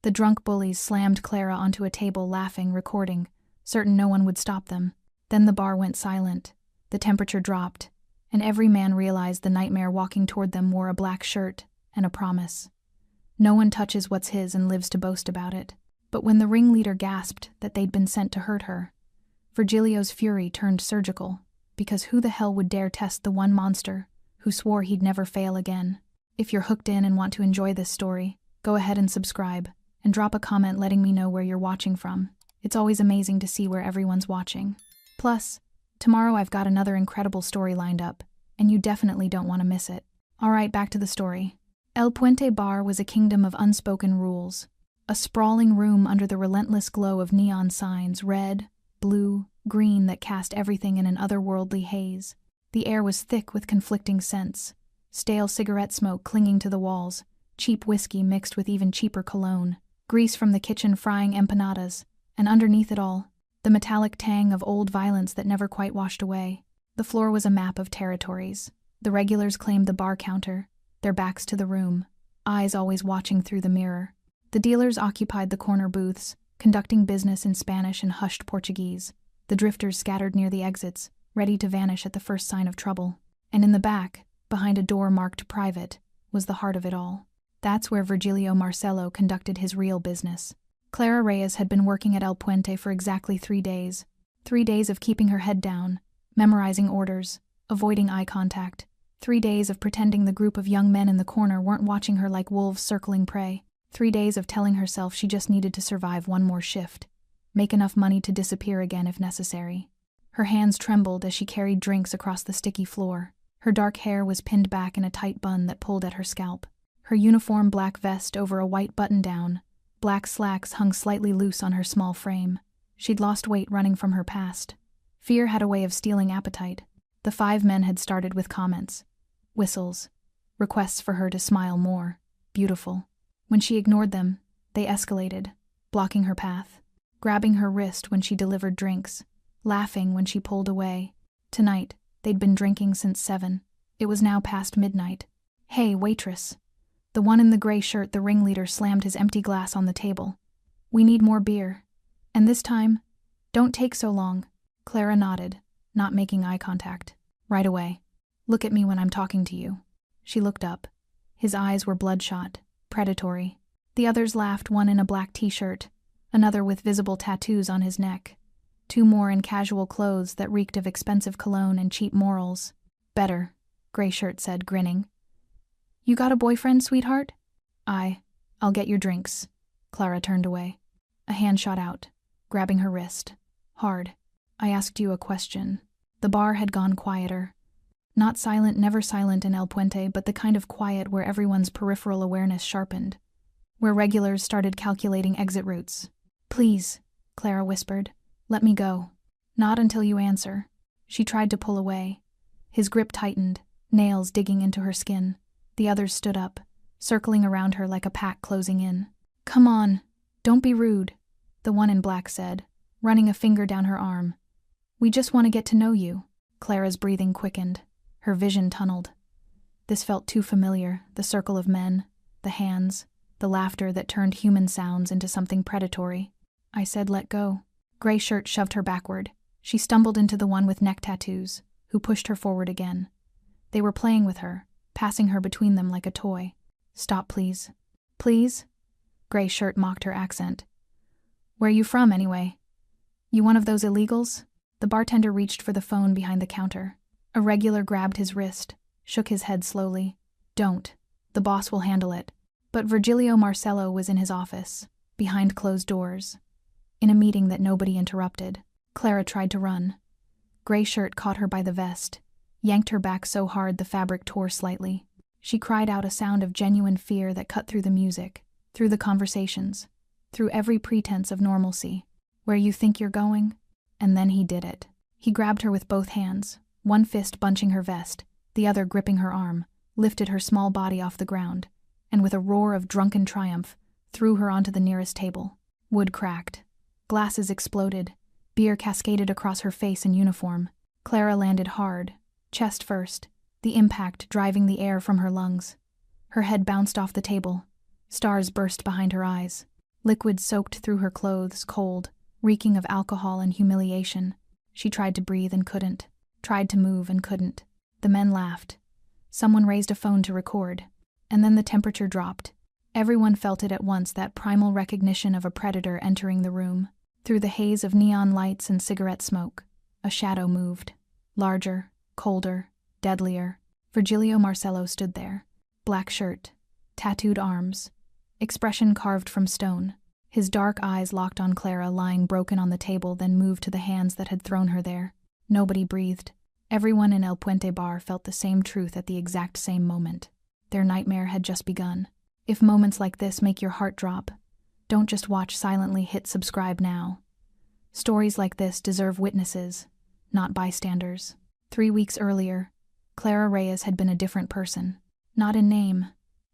The drunk bullies slammed Clara onto a table, laughing, recording, certain no one would stop them. Then the bar went silent. The temperature dropped, and every man realized the nightmare walking toward them wore a black shirt and a promise. No one touches what's his and lives to boast about it. But when the ringleader gasped that they'd been sent to hurt her, Virgilio's fury turned surgical, because who the hell would dare test the one monster who swore he'd never fail again? If you're hooked in and want to enjoy this story, go ahead and subscribe, and drop a comment letting me know where you're watching from. It's always amazing to see where everyone's watching. Plus, tomorrow I've got another incredible story lined up, and you definitely don't want to miss it. Alright, back to the story. El Puente Bar was a kingdom of unspoken rules. A sprawling room under the relentless glow of neon signs, red, blue, green, that cast everything in an otherworldly haze. The air was thick with conflicting scents, stale cigarette smoke clinging to the walls, cheap whiskey mixed with even cheaper cologne, grease from the kitchen frying empanadas, and underneath it all, the metallic tang of old violence that never quite washed away. The floor was a map of territories. The regulars claimed the bar counter, their backs to the room, eyes always watching through the mirror. The dealers occupied the corner booths, conducting business in Spanish and hushed Portuguese. The drifters scattered near the exits, ready to vanish at the first sign of trouble. And in the back, behind a door marked private, was the heart of it all. That's where Virgilio Marcelo conducted his real business. Clara Reyes had been working at El Puente for exactly 3 days. 3 days of keeping her head down, memorizing orders, avoiding eye contact. 3 days of pretending the group of young men in the corner weren't watching her like wolves circling prey. 3 days of telling herself she just needed to survive one more shift, make enough money to disappear again if necessary. Her hands trembled as she carried drinks across the sticky floor. Her dark hair was pinned back in a tight bun that pulled at her scalp. Her uniform black vest over a white button-down, black slacks hung slightly loose on her small frame. She'd lost weight running from her past. Fear had a way of stealing appetite. The 5 men had started with comments, whistles, requests for her to smile more, beautiful. When she ignored them, they escalated, blocking her path, grabbing her wrist when she delivered drinks, laughing when she pulled away. Tonight, they'd been drinking since 7. It was now past midnight. "Hey, waitress." The one in the gray shirt, the ringleader, slammed his empty glass on the table. "We need more beer. And this time, don't take so long." Clara nodded, not making eye contact. "Right away. Look at me when I'm talking to you." She looked up. His eyes were bloodshot, predatory. The others laughed, one in a black t-shirt, another with visible tattoos on his neck, 2 more in casual clothes that reeked of expensive cologne and cheap morals. "Better," Gray Shirt said, grinning. "You got a boyfriend, sweetheart?" I'll get your drinks." Clara turned away. A hand shot out, grabbing her wrist. Hard. "I asked you a question." The bar had gone quieter. Not silent, never silent in El Puente, but the kind of quiet where everyone's peripheral awareness sharpened, where regulars started calculating exit routes. "Please," Clara whispered, "let me go." "Not until you answer." She tried to pull away. His grip tightened, nails digging into her skin. The others stood up, circling around her like a pack closing in. "Come on, don't be rude," the one in black said, running a finger down her arm. "We just want to get to know you." Clara's breathing quickened. Her vision tunneled. This felt too familiar, the circle of men, the hands, the laughter that turned human sounds into something predatory. "I said let go." Gray Shirt shoved her backward. She stumbled into the one with neck tattoos, who pushed her forward again. They were playing with her, passing her between them like a toy. "Stop, please." "Please?" Gray Shirt mocked her accent. "Where you from, anyway? You one of those illegals?" The bartender reached for the phone behind the counter. A regular grabbed his wrist, shook his head slowly. "Don't. The boss will handle it." But Virgilio Marcelo was in his office, behind closed doors, in a meeting that nobody interrupted. Clara tried to run. Gray Shirt caught her by the vest, yanked her back so hard the fabric tore slightly. She cried out, a sound of genuine fear that cut through the music, through the conversations, through every pretense of normalcy. "Where you think you're going?" And then he did it. He grabbed her with both hands, one fist bunching her vest, the other gripping her arm, lifted her small body off the ground, and with a roar of drunken triumph, threw her onto the nearest table. Wood cracked. Glasses exploded. Beer cascaded across her face and uniform. Clara landed hard, chest first, the impact driving the air from her lungs. Her head bounced off the table. Stars burst behind her eyes. Liquid soaked through her clothes, cold, reeking of alcohol and humiliation. She tried to breathe and couldn't. Tried to move and couldn't. The men laughed. Someone raised a phone to record. And then the temperature dropped. Everyone felt it at once, that primal recognition of a predator entering the room. Through the haze of neon lights and cigarette smoke, a shadow moved. Larger, colder, deadlier. Virgilio Marcello stood there. Black shirt, tattooed arms, expression carved from stone. His dark eyes locked on Clara lying broken on the table, then moved to the hands that had thrown her there. Nobody breathed. Everyone in El Puente Bar felt the same truth at the exact same moment. Their nightmare had just begun. If moments like this make your heart drop, don't just watch silently. Hit subscribe now. Stories like this deserve witnesses, not bystanders. 3 weeks earlier, Clara Reyes had been a different person. Not in name,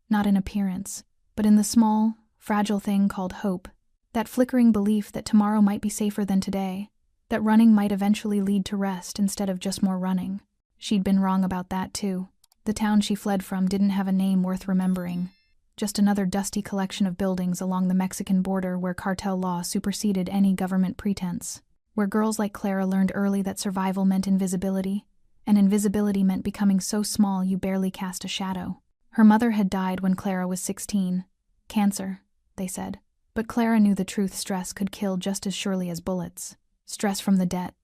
not in appearance, but in the small, fragile thing called hope. That flickering belief that tomorrow might be safer than today, that running might eventually lead to rest instead of just more running. She'd been wrong about that too. The town she fled from didn't have a name worth remembering. Just another dusty collection of buildings along the Mexican border where cartel law superseded any government pretense. Where girls like Clara learned early that survival meant invisibility, and invisibility meant becoming so small you barely cast a shadow. Her mother had died when Clara was 16. Cancer, they said. But Clara knew the truth: stress could kill just as surely as bullets. Stress from the debt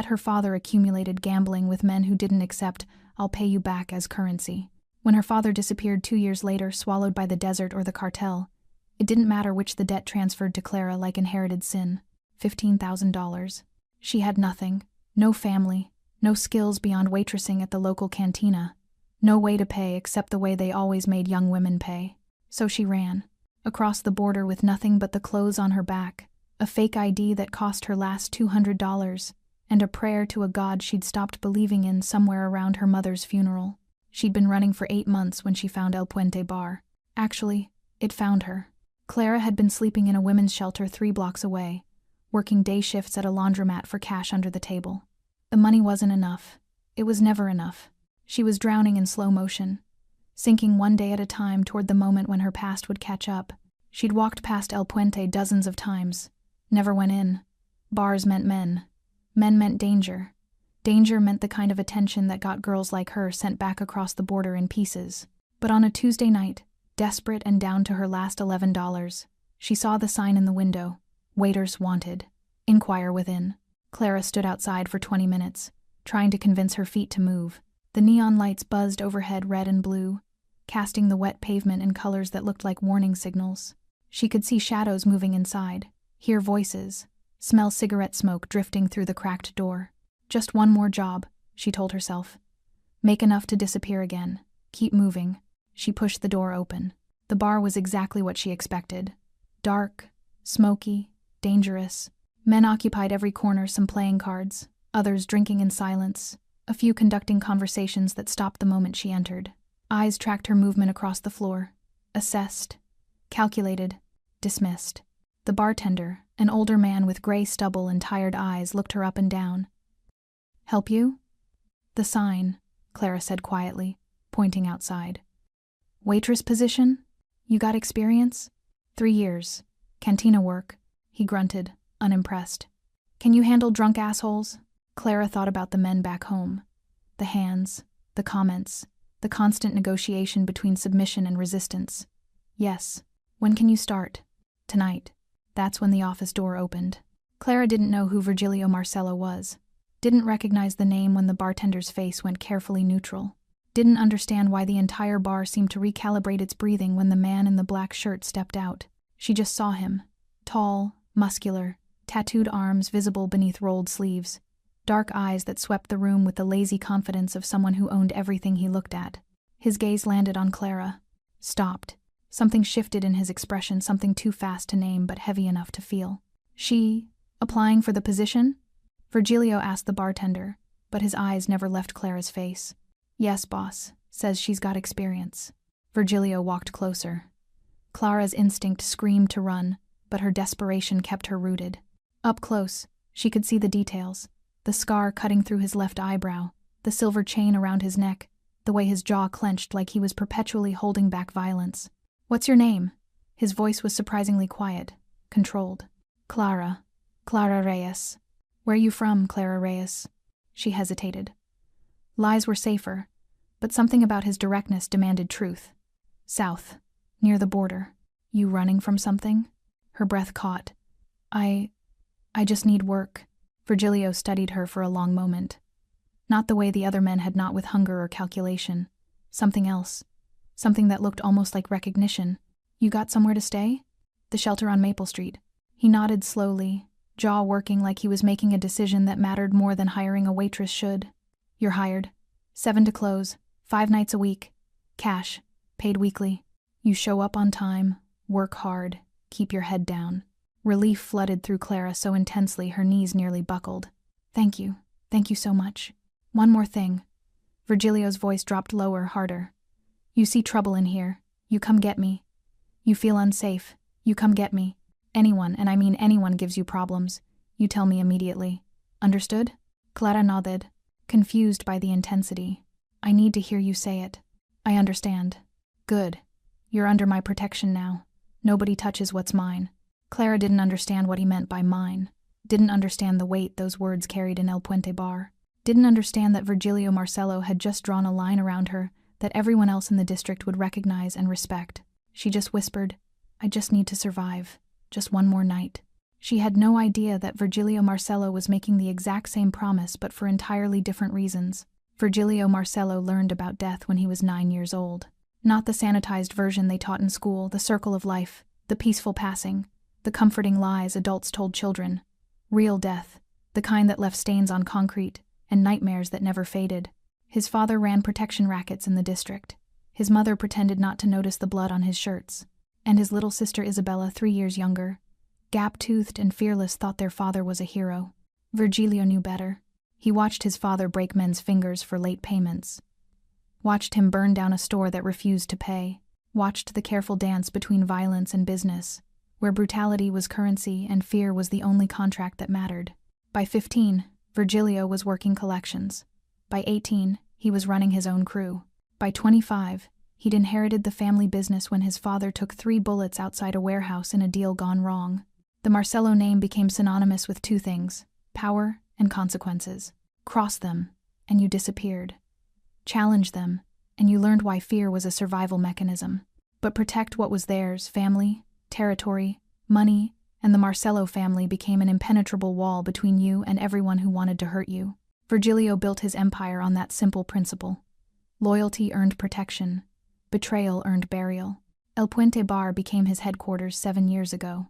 her father accumulated gambling with men who didn't accept "I'll pay you back" as currency. When her father disappeared 2 years later, swallowed by the desert or the cartel, it didn't matter which. The debt transferred to Clara like inherited sin. $15,000. She had nothing. No family. No skills beyond waitressing at the local cantina. No way to pay except the way they always made young women pay. So she ran. Across the border with nothing but the clothes on her back, a fake ID that cost her last $200, and a prayer to a god she'd stopped believing in somewhere around her mother's funeral. She'd been running for 8 months when she found El Puente Bar. Actually, it found her. Clara had been sleeping in a women's shelter 3 blocks away, working day shifts at a laundromat for cash under the table. The money wasn't enough. It was never enough. She was drowning in slow motion, sinking one day at a time toward the moment when her past would catch up. She'd walked past El Puente dozens of times, never went in. Bars meant men. Men meant danger. Danger meant the kind of attention that got girls like her sent back across the border in pieces. But on a Tuesday night, desperate and down to her last $11, she saw the sign in the window: "Waiters wanted. Inquire within." Clara stood outside for 20 minutes, trying to convince her feet to move. The neon lights buzzed overhead, red and blue, casting the wet pavement in colors that looked like warning signals. She could see shadows moving inside, hear voices, smell cigarette smoke drifting through the cracked door. Just one more job, she told herself. Make enough to disappear again. Keep moving. She pushed the door open. The bar was exactly what she expected. Dark, smoky, dangerous. Men occupied every corner, some playing cards, others drinking in silence, a few conducting conversations that stopped the moment she entered. Eyes tracked her movement across the floor, assessed, calculated, dismissed. The bartender, an older man with gray stubble and tired eyes, looked her up and down. "Help you?" "The sign," Clara said quietly, pointing outside. "Waitress position? You got experience?" 3 years. Cantina work," he grunted, unimpressed. "Can you handle drunk assholes?" Clara thought about the men back home. The hands, the comments, the constant negotiation between submission and resistance. "Yes." "When can you start?" "Tonight." That's when the office door opened. Clara didn't know who Virgilio Marcello was. Didn't recognize the name when the bartender's face went carefully neutral. Didn't understand why the entire bar seemed to recalibrate its breathing when the man in the black shirt stepped out. She just saw him. Tall, muscular, tattooed arms visible beneath rolled sleeves. Dark eyes that swept the room with the lazy confidence of someone who owned everything he looked at. His gaze landed on Clara. Stopped. Something shifted in his expression, something too fast to name but heavy enough to feel. "She applying for the position?" Virgilio asked the bartender, but his eyes never left Clara's face. "Yes, boss. Says she's got experience." Virgilio walked closer. Clara's instinct screamed to run, but her desperation kept her rooted. Up close, she could see the details. The scar cutting through his left eyebrow, the silver chain around his neck, the way his jaw clenched like he was perpetually holding back violence. "What's your name?" His voice was surprisingly quiet. controlled. Clara Reyes. Where you from, Clara Reyes? She hesitated. Lies were safer, but something about his directness demanded truth. South, near the border. You running from something? Her breath caught. I just need work. Virgilio studied her for a long moment. Not the way the other men had, not with hunger or calculation. Something else. Something that looked almost like recognition. You got somewhere to stay? The shelter on Maple Street. He nodded slowly, jaw working like he was making a decision that mattered more than hiring a waitress should. You're hired. 7 to close, 5 nights a week. Cash, paid weekly. You show up on time, work hard, keep your head down. Relief flooded through Clara so intensely her knees nearly buckled. Thank you so much. One more thing. Virgilio's voice dropped lower, harder. You see trouble in here, you come get me. You feel unsafe, you come get me. Anyone, and I mean anyone, gives you problems, you tell me immediately. Understood? Clara nodded, confused by the intensity. I need to hear you say it. I understand. Good. You're under my protection now. Nobody touches what's mine. Clara didn't understand what he meant by mine. Didn't understand the weight those words carried in El Puente Bar. Didn't understand that Virgilio Marcelo had just drawn a line around her that everyone else in the district would recognize and respect. She just whispered, I just need to survive. Just one more night. She had no idea that Virgilio Marcelo was making the exact same promise but for entirely different reasons. Virgilio Marcelo learned about death when he was 9 years old. Not the sanitized version they taught in school, the circle of life, the peaceful passing, the comforting lies adults told children. Real death, the kind that left stains on concrete and nightmares that never faded. His father ran protection rackets in the district. His mother pretended not to notice the blood on his shirts. And his little sister Isabella, 3 years younger, gap-toothed and fearless, thought their father was a hero. Virgilio knew better. He watched his father break men's fingers for late payments. Watched him burn down a store that refused to pay. Watched the careful dance between violence and business, where brutality was currency and fear was the only contract that mattered. By 15, Virgilio was working collections. By 18, he was running his own crew. By 25, he'd inherited the family business when his father took 3 bullets outside a warehouse in a deal gone wrong. The Marcelo name became synonymous with 2 things, power and consequences. Cross them, and you disappeared. Challenge them, and you learned why fear was a survival mechanism. But protect what was theirs, family, territory, money, and the Marcelo family became an impenetrable wall between you and everyone who wanted to hurt you. Virgilio built his empire on that simple principle. Loyalty earned protection. Betrayal earned burial. El Puente Bar became his headquarters 7 years ago.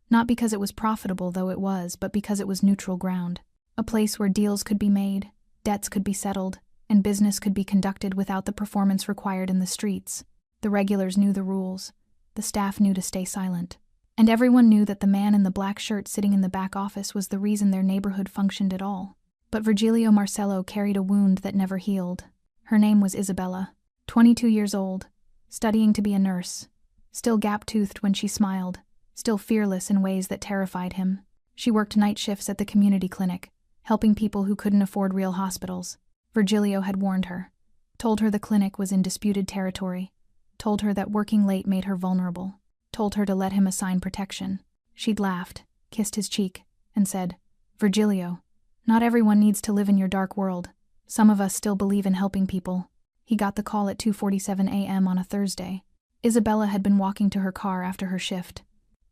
Not because it was profitable, though it was, but because it was neutral ground. A place where deals could be made, debts could be settled, and business could be conducted without the performance required in the streets. The regulars knew the rules. The staff knew to stay silent. And everyone knew that the man in the black shirt sitting in the back office was the reason their neighborhood functioned at all. But Virgilio Marcelo carried a wound that never healed. Her name was Isabella, 22 years old, studying to be a nurse, still gap-toothed when she smiled, still fearless in ways that terrified him. She worked night shifts at the community clinic, helping people who couldn't afford real hospitals. Virgilio had warned her, told her the clinic was in disputed territory, told her that working late made her vulnerable, told her to let him assign protection. She'd laughed, kissed his cheek, and said, Virgilio, not everyone needs to live in your dark world. Some of us still believe in helping people. He got the call at 2:47 a.m. on a Thursday. Isabella had been walking to her car after her shift.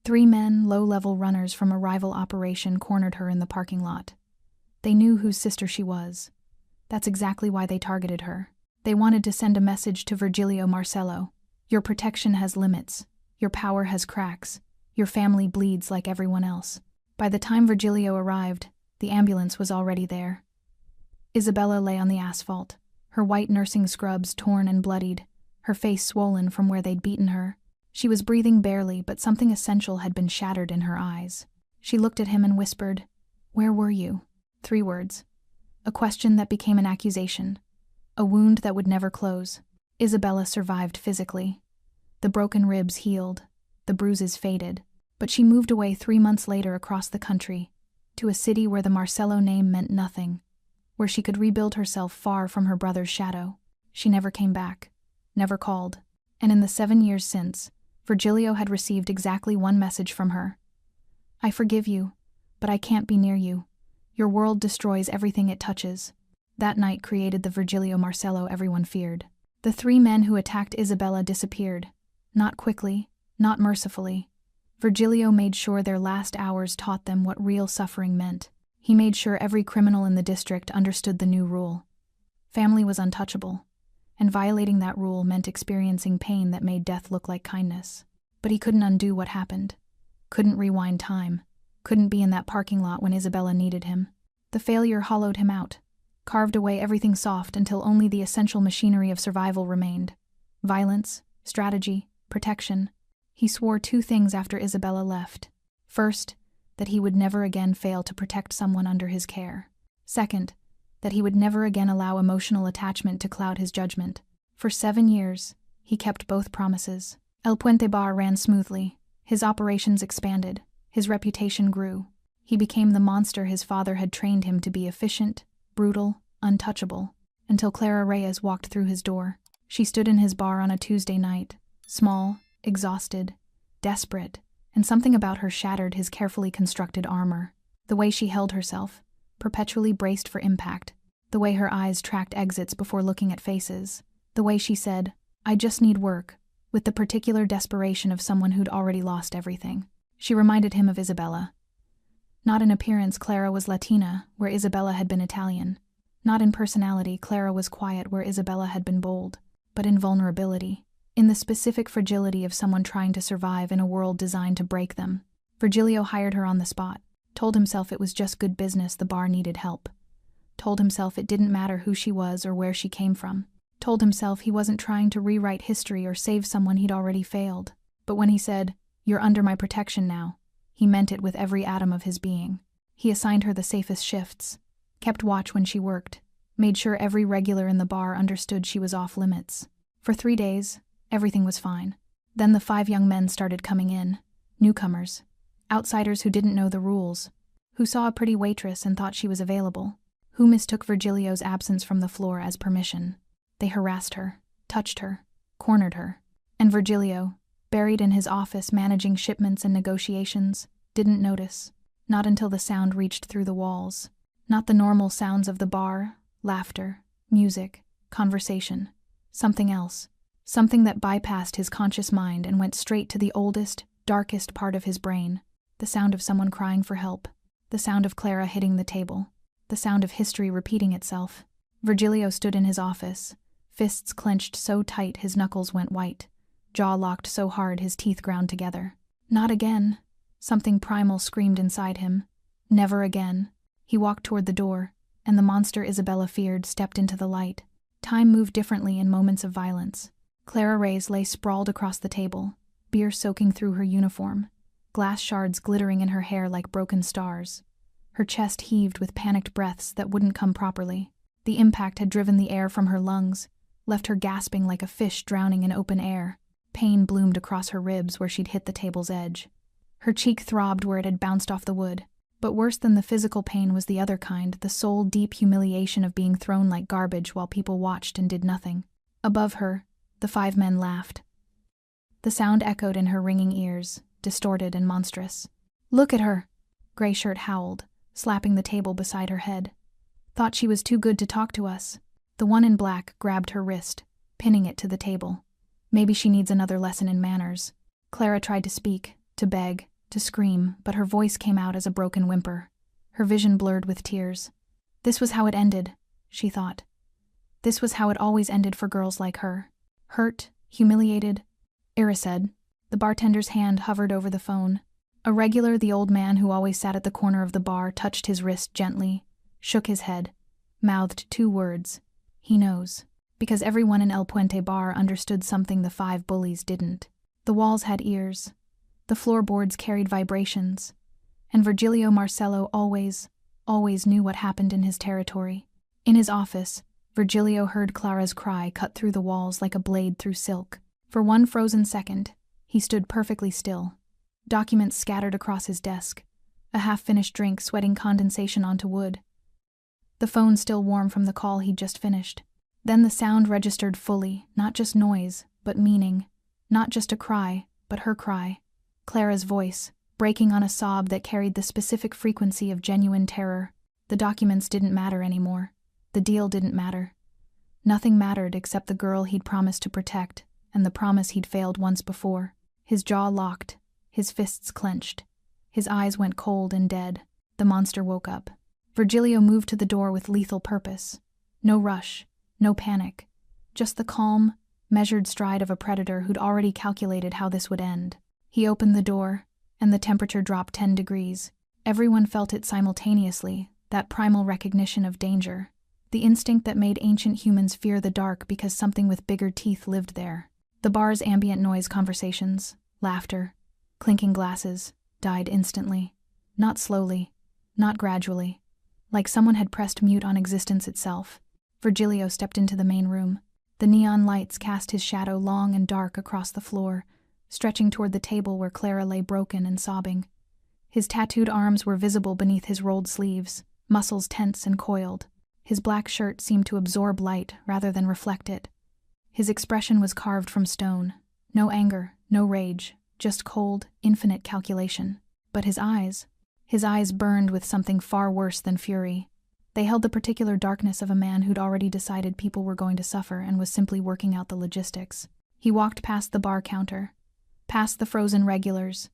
3 men, low-level runners from a rival operation, cornered her in the parking lot. They knew whose sister she was. That's exactly why they targeted her. They wanted to send a message to Virgilio Marcelo. Your protection has limits. Your power has cracks. Your family bleeds like everyone else. By the time Virgilio arrived, the ambulance was already there. Isabella lay on the asphalt, her white nursing scrubs torn and bloodied, her face swollen from where they'd beaten her. She was breathing barely, but something essential had been shattered in her eyes. She looked at him and whispered, Where were you? 3 words. A question that became an accusation. A wound that would never close. Isabella survived physically. The broken ribs healed. The bruises faded. But she moved away 3 months later across the country, to a city where the Marcelo name meant nothing, where she could rebuild herself far from her brother's shadow. She never came back, never called. And in the 7 years since, Virgilio had received exactly one message from her. I forgive you, but I can't be near you. Your world destroys everything it touches. That night created the Virgilio Marcello everyone feared. The 3 men who attacked Isabella disappeared. Not quickly, not mercifully. Virgilio made sure their last hours taught them what real suffering meant. He made sure every criminal in the district understood the new rule. Family was untouchable, and violating that rule meant experiencing pain that made death look like kindness. But he couldn't undo what happened. Couldn't rewind time. Couldn't be in that parking lot when Isabella needed him. The failure hollowed him out, carved away everything soft until only the essential machinery of survival remained. Violence, strategy, protection. He swore 2 things after Isabella left. First, that he would never again fail to protect someone under his care. Second, that he would never again allow emotional attachment to cloud his judgment. For 7 years, he kept both promises. El Puente Bar ran smoothly. His operations expanded. His reputation grew. He became the monster his father had trained him to be: efficient, brutal, untouchable, until Clara Reyes walked through his door. She stood in his bar on a Tuesday night, small, exhausted, desperate, and something about her shattered his carefully constructed armor. The way she held herself, perpetually braced for impact. The way her eyes tracked exits before looking at faces. The way she said, "I just need work," with the particular desperation of someone who'd already lost everything. She reminded him of Isabella. Not in appearance, Clara was Latina, where Isabella had been Italian. Not in personality, Clara was quiet, where Isabella had been bold. But in vulnerability. In the specific fragility of someone trying to survive in a world designed to break them. Virgilio hired her on the spot. Told himself it was just good business, the bar needed help. Told himself it didn't matter who she was or where she came from. Told himself he wasn't trying to rewrite history or save someone he'd already failed. But when he said, "You're under my protection now," he meant it with every atom of his being. He assigned her the safest shifts, kept watch when she worked, made sure every regular in the bar understood she was off limits. For 3 days, everything was fine. Then the 5 young men started coming in, newcomers, outsiders who didn't know the rules, who saw a pretty waitress and thought she was available, who mistook Virgilio's absence from the floor as permission. They harassed her, touched her, cornered her. And Virgilio, buried in his office managing shipments and negotiations, didn't notice. Not until the sound reached through the walls. Not the normal sounds of the bar, laughter, music, conversation. Something else. Something that bypassed his conscious mind and went straight to the oldest, darkest part of his brain. The sound of someone crying for help. The sound of Clara hitting the table. The sound of history repeating itself. Virgilio stood in his office, fists clenched so tight his knuckles went white, jaw locked so hard his teeth ground together. Not again. Something primal screamed inside him. Never again. He walked toward the door, and the monster Isabella feared stepped into the light. Time moved differently in moments of violence. Clara Reyes lay sprawled across the table, beer soaking through her uniform, glass shards glittering in her hair like broken stars. Her chest heaved with panicked breaths that wouldn't come properly. The impact had driven the air from her lungs, left her gasping like a fish drowning in open air. Pain bloomed across her ribs where she'd hit the table's edge. Her cheek throbbed where it had bounced off the wood. But worse than the physical pain was the other kind, the soul-deep humiliation of being thrown like garbage while people watched and did nothing. Above her, the 5 men laughed. The sound echoed in her ringing ears, distorted and monstrous. "Look at her!" Gray Shirt howled, slapping the table beside her head. "Thought she was too good to talk to us." The one in black grabbed her wrist, pinning it to the table. "Maybe she needs another lesson in manners." Clara tried to speak, to beg, to scream, but her voice came out as a broken whimper. Her vision blurred with tears. This was how it ended, she thought. This was how it always ended for girls like her. Hurt, humiliated. Ira said. The bartender's hand hovered over the phone. A regular, the old man who always sat at the corner of the bar, touched his wrist gently, shook his head, mouthed 2 words. He knows. Because everyone in El Puente Bar understood something the 5 bullies didn't. The walls had ears. The floorboards carried vibrations. And Virgilio Marcello always knew what happened in his territory. In his office, Virgilio heard Clara's cry cut through the walls like a blade through silk. For one frozen second, he stood perfectly still. Documents scattered across his desk. A half-finished drink sweating condensation onto wood. The phone still warm from the call he'd just finished. Then the sound registered fully, not just noise, but meaning. Not just a cry, but her cry. Clara's voice, breaking on a sob that carried the specific frequency of genuine terror. The documents didn't matter anymore. The deal didn't matter. Nothing mattered except the girl he'd promised to protect, and the promise he'd failed once before. His jaw locked, his fists clenched. His eyes went cold and dead. The monster woke up. Virgilio moved to the door with lethal purpose. No rush, no panic. Just the calm, measured stride of a predator who'd already calculated how this would end. He opened the door, and the temperature dropped 10 degrees. Everyone felt it simultaneously, that primal recognition of danger. The instinct that made ancient humans fear the dark because something with bigger teeth lived there. The bar's ambient noise conversations, laughter, clinking glasses, died instantly. Not slowly, not gradually. Like someone had pressed mute on existence itself. Virgilio stepped into the main room. The neon lights cast his shadow long and dark across the floor, stretching toward the table where Clara lay broken and sobbing. His tattooed arms were visible beneath his rolled sleeves, muscles tense and coiled. His black shirt seemed to absorb light rather than reflect it. His expression was carved from stone. No anger, no rage, just cold, infinite calculation. But his eyes burned with something far worse than fury. They held the particular darkness of a man who'd already decided people were going to suffer and was simply working out the logistics. He walked past the bar counter, past the frozen regulars,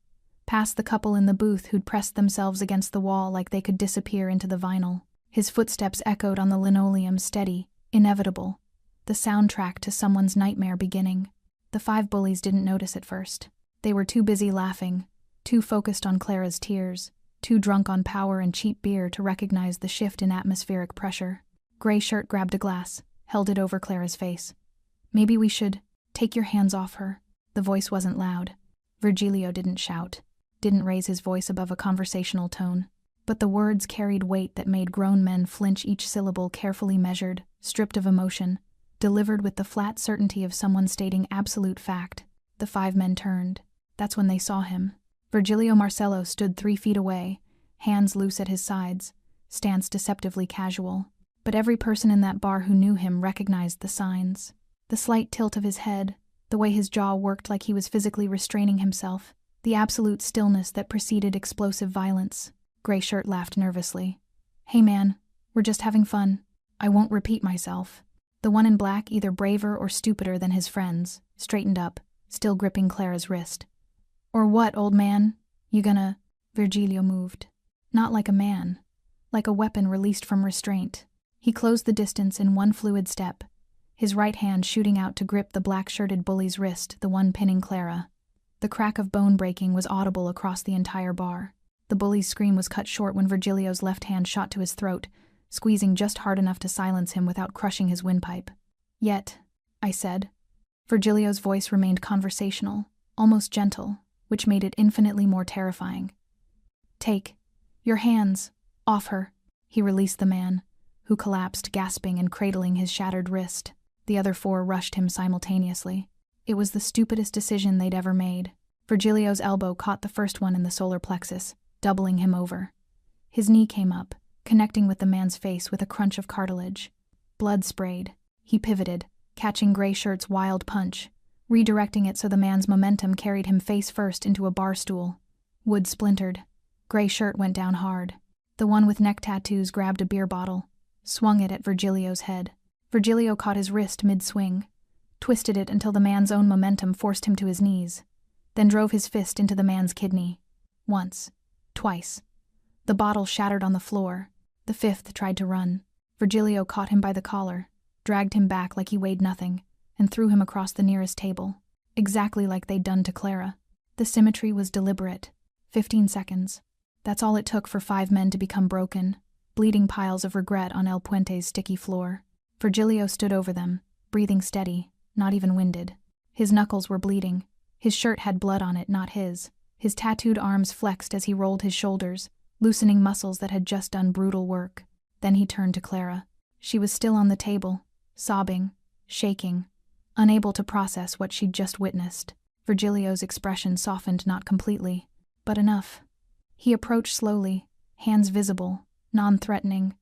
past the couple in the booth who'd pressed themselves against the wall like they could disappear into the vinyl. His footsteps echoed on the linoleum, steady, inevitable, the soundtrack to someone's nightmare beginning. The 5 bullies didn't notice at first. They were too busy laughing, too focused on Clara's tears, too drunk on power and cheap beer to recognize the shift in atmospheric pressure. Gray Shirt grabbed a glass, held it over Clara's face. "Maybe we should take your hands off her." The voice wasn't loud. Virgilio didn't shout, didn't raise his voice above a conversational tone. But the words carried weight that made grown men flinch, each syllable carefully measured, stripped of emotion, delivered with the flat certainty of someone stating absolute fact. The 5 men turned. That's when they saw him. Virgilio Marcello stood 3 feet away, hands loose at his sides, stance deceptively casual. But every person in that bar who knew him recognized the signs. The slight tilt of his head, the way his jaw worked like he was physically restraining himself, the absolute stillness that preceded explosive violence. Gray Shirt laughed nervously. "Hey man, we're just having fun. I won't repeat myself." The one in black, either braver or stupider than his friends, straightened up, still gripping Clara's wrist. "Or what, old man? You gonna—" Virgilio moved. Not like a man, like a weapon released from restraint. He closed the distance in one fluid step, his right hand shooting out to grip the black-shirted bully's wrist, the one pinning Clara. The crack of bone breaking was audible across the entire bar. The bully's scream was cut short when Virgilio's left hand shot to his throat, squeezing just hard enough to silence him without crushing his windpipe. "Yet," I said. Virgilio's voice remained conversational, almost gentle, which made it infinitely more terrifying. "Take your hands off her." He released the man, who collapsed, gasping and cradling his shattered wrist. The other 4 rushed him simultaneously. It was the stupidest decision they'd ever made. Virgilio's elbow caught the first one in the solar plexus, doubling him over. His knee came up, connecting with the man's face with a crunch of cartilage. Blood sprayed. He pivoted, catching Gray Shirt's wild punch, redirecting it so the man's momentum carried him face first into a bar stool. Wood splintered. Gray Shirt went down hard. The one with neck tattoos grabbed a beer bottle, swung it at Virgilio's head. Virgilio caught his wrist mid-swing, twisted it until the man's own momentum forced him to his knees, then drove his fist into the man's kidney. Once. Twice. The bottle shattered on the floor. The 5th tried to run. Virgilio caught him by the collar, dragged him back like he weighed nothing, and threw him across the nearest table, exactly like they'd done to Clara. The symmetry was deliberate. 15 seconds. That's all it took for 5 men to become broken, bleeding piles of regret on El Puente's sticky floor. Virgilio stood over them, breathing steady, not even winded. His knuckles were bleeding. His shirt had blood on it, not his. His tattooed arms flexed as he rolled his shoulders, loosening muscles that had just done brutal work. Then he turned to Clara. She was still on the table, sobbing, shaking, unable to process what she'd just witnessed. Virgilio's expression softened not completely, but enough. He approached slowly, hands visible, non-threatening.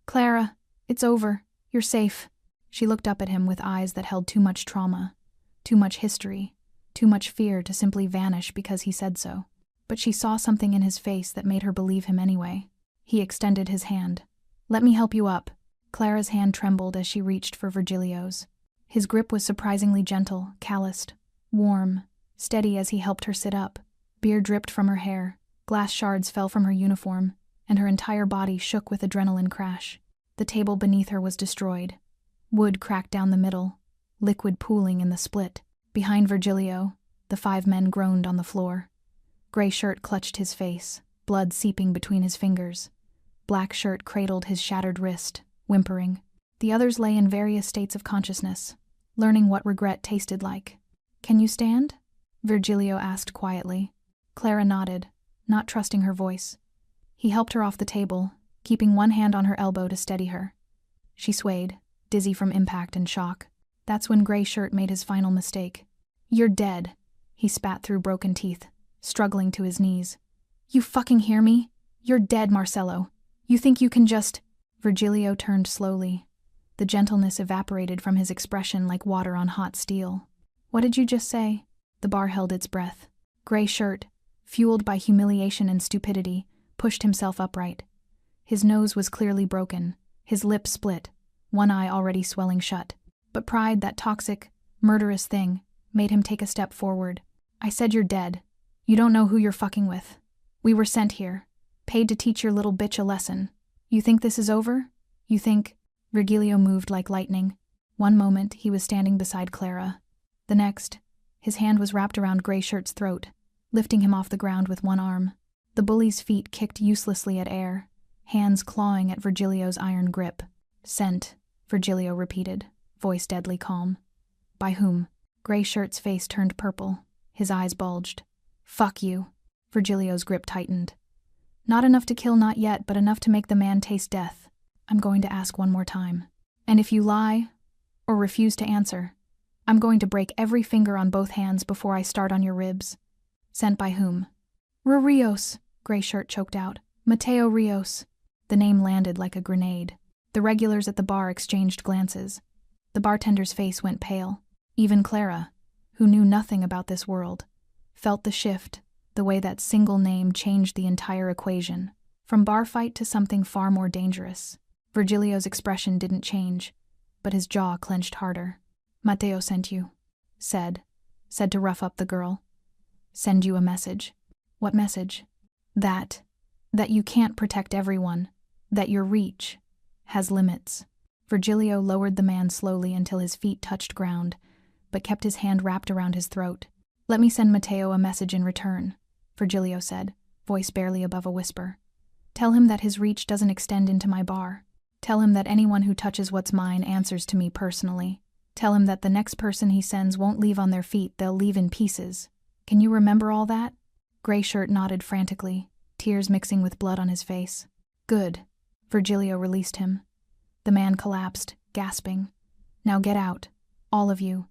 "Clara, it's over. You're safe." She looked up at him with eyes that held too much trauma, too much history, too much fear to simply vanish because he said so. but she saw something in his face that made her believe him anyway. He extended his hand. "Let me help you up." Clara's hand trembled as she reached for Virgilio's. His grip was surprisingly gentle, calloused, warm, steady as he helped her sit up. Beer dripped from her hair, glass shards fell from her uniform, and her entire body shook with adrenaline crash. The table beneath her was destroyed. Wood cracked down the middle, liquid pooling in the split. Behind Virgilio, the 5 men groaned on the floor. Gray Shirt clutched his face, blood seeping between his fingers. Black Shirt cradled his shattered wrist, whimpering. The others lay in various states of consciousness, learning what regret tasted like. "Can you stand?" Virgilio asked quietly. Clara nodded, not trusting her voice. He helped her off the table, keeping one hand on her elbow to steady her. She swayed, dizzy from impact and shock. That's when Gray Shirt made his final mistake. "You're dead," he spat through broken teeth, struggling to his knees. "You fucking hear me? You're dead, Marcelo. You think you can just—" Virgilio turned slowly. The gentleness evaporated from his expression like water on hot steel. "What did you just say?" The bar held its breath. Gray Shirt, fueled by humiliation and stupidity, pushed himself upright. His nose was clearly broken, his lips split, one eye already swelling shut. But pride, that toxic, murderous thing, made him take a step forward. "I said you're dead. You don't know who you're fucking with. We were sent here, paid to teach your little bitch a lesson. You think this is over? You think—" Virgilio moved like lightning. One moment, he was standing beside Clara. The next, his hand was wrapped around Gray Shirt's throat, lifting him off the ground with one arm. The bully's feet kicked uselessly at air, hands clawing at Virgilio's iron grip. "Sent," Virgilio repeated, voice deadly calm. "By whom?" Gray Shirt's face turned purple, his eyes bulged. "Fuck you." Virgilio's grip tightened. "Not enough to kill, not yet, but enough to make the man taste death. I'm going to ask one more time. And if you lie, or refuse to answer, I'm going to break every finger on both hands before I start on your ribs." "Sent by whom?" "Rios," Gray Shirt choked out. "Mateo Rios." The name landed like a grenade. The regulars at the bar exchanged glances. The bartender's face went pale. Even Clara, who knew nothing about this world, felt the shift, the way that single name changed the entire equation, from bar fight to something far more dangerous. Virgilio's expression didn't change, but his jaw clenched harder. "Mateo sent you," said to rough up the girl. "Send you a message." "What message?" That you can't protect everyone, that your reach has limits." Virgilio lowered the man slowly until his feet touched ground, but kept his hand wrapped around his throat. "Let me send Mateo a message in return," Virgilio said, voice barely above a whisper. "Tell him that his reach doesn't extend into my bar. Tell him that anyone who touches what's mine answers to me personally. Tell him that the next person he sends won't leave on their feet, they'll leave in pieces. Can you remember all that?" Gray Shirt nodded frantically, tears mixing with blood on his face. "Good." Virgilio released him. The man collapsed, gasping. "Now get out, all of you.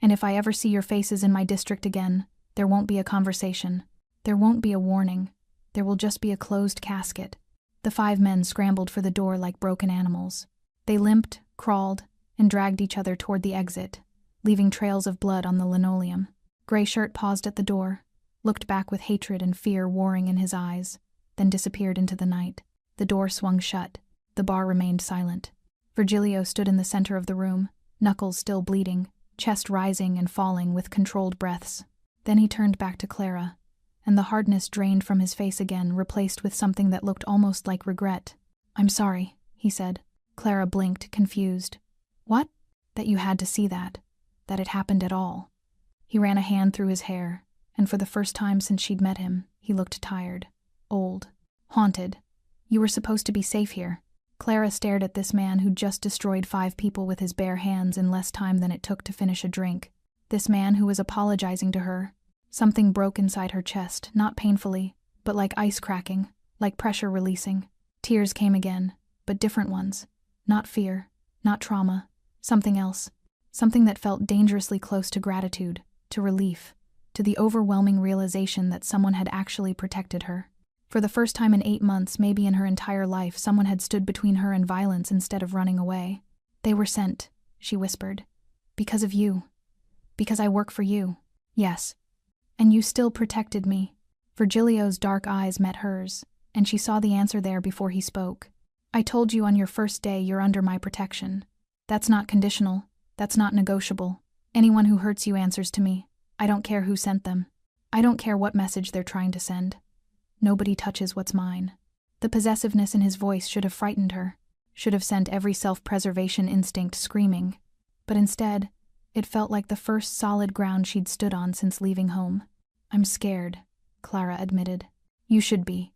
And if I ever see your faces in my district again, there won't be a conversation. There won't be a warning. There will just be a closed casket." The 5 men scrambled for the door like broken animals. They limped, crawled, and dragged each other toward the exit, leaving trails of blood on the linoleum. Gray Shirt paused at the door, looked back with hatred and fear warring in his eyes, then disappeared into the night. The door swung shut. The bar remained silent. Virgilio stood in the center of the room, knuckles still bleeding, chest rising and falling with controlled breaths. Then he turned back to Clara, and the hardness drained from his face again, replaced with something that looked almost like regret. "I'm sorry," he said. Clara blinked, confused. "What?" "That you had to see that it happened at all." He ran a hand through his hair, and for the first time since she'd met him, he looked tired, old, haunted. "You were supposed to be safe here." Clara stared at this man who'd just destroyed 5 people with his bare hands in less time than it took to finish a drink. This man who was apologizing to her. Something broke inside her chest, not painfully, but like ice cracking, like pressure releasing. Tears came again, but different ones. Not fear, not trauma, something else. Something that felt dangerously close to gratitude, to relief, to the overwhelming realization that someone had actually protected her. For the first time in 8 months, maybe in her entire life, someone had stood between her and violence instead of running away. "They were sent," she whispered. "Because of you. Because I work for you. Yes. And you still protected me." Virgilio's dark eyes met hers, and she saw the answer there before he spoke. I told you on your first day you're under my protection. That's not conditional. That's not negotiable. Anyone who hurts you answers to me. I don't care who sent them. I don't care what message they're trying to send. Nobody touches what's mine. The possessiveness in his voice should have frightened her, should have sent every self-preservation instinct screaming. But instead, it felt like the first solid ground she'd stood on since leaving home. I'm scared, Clara admitted. You should be.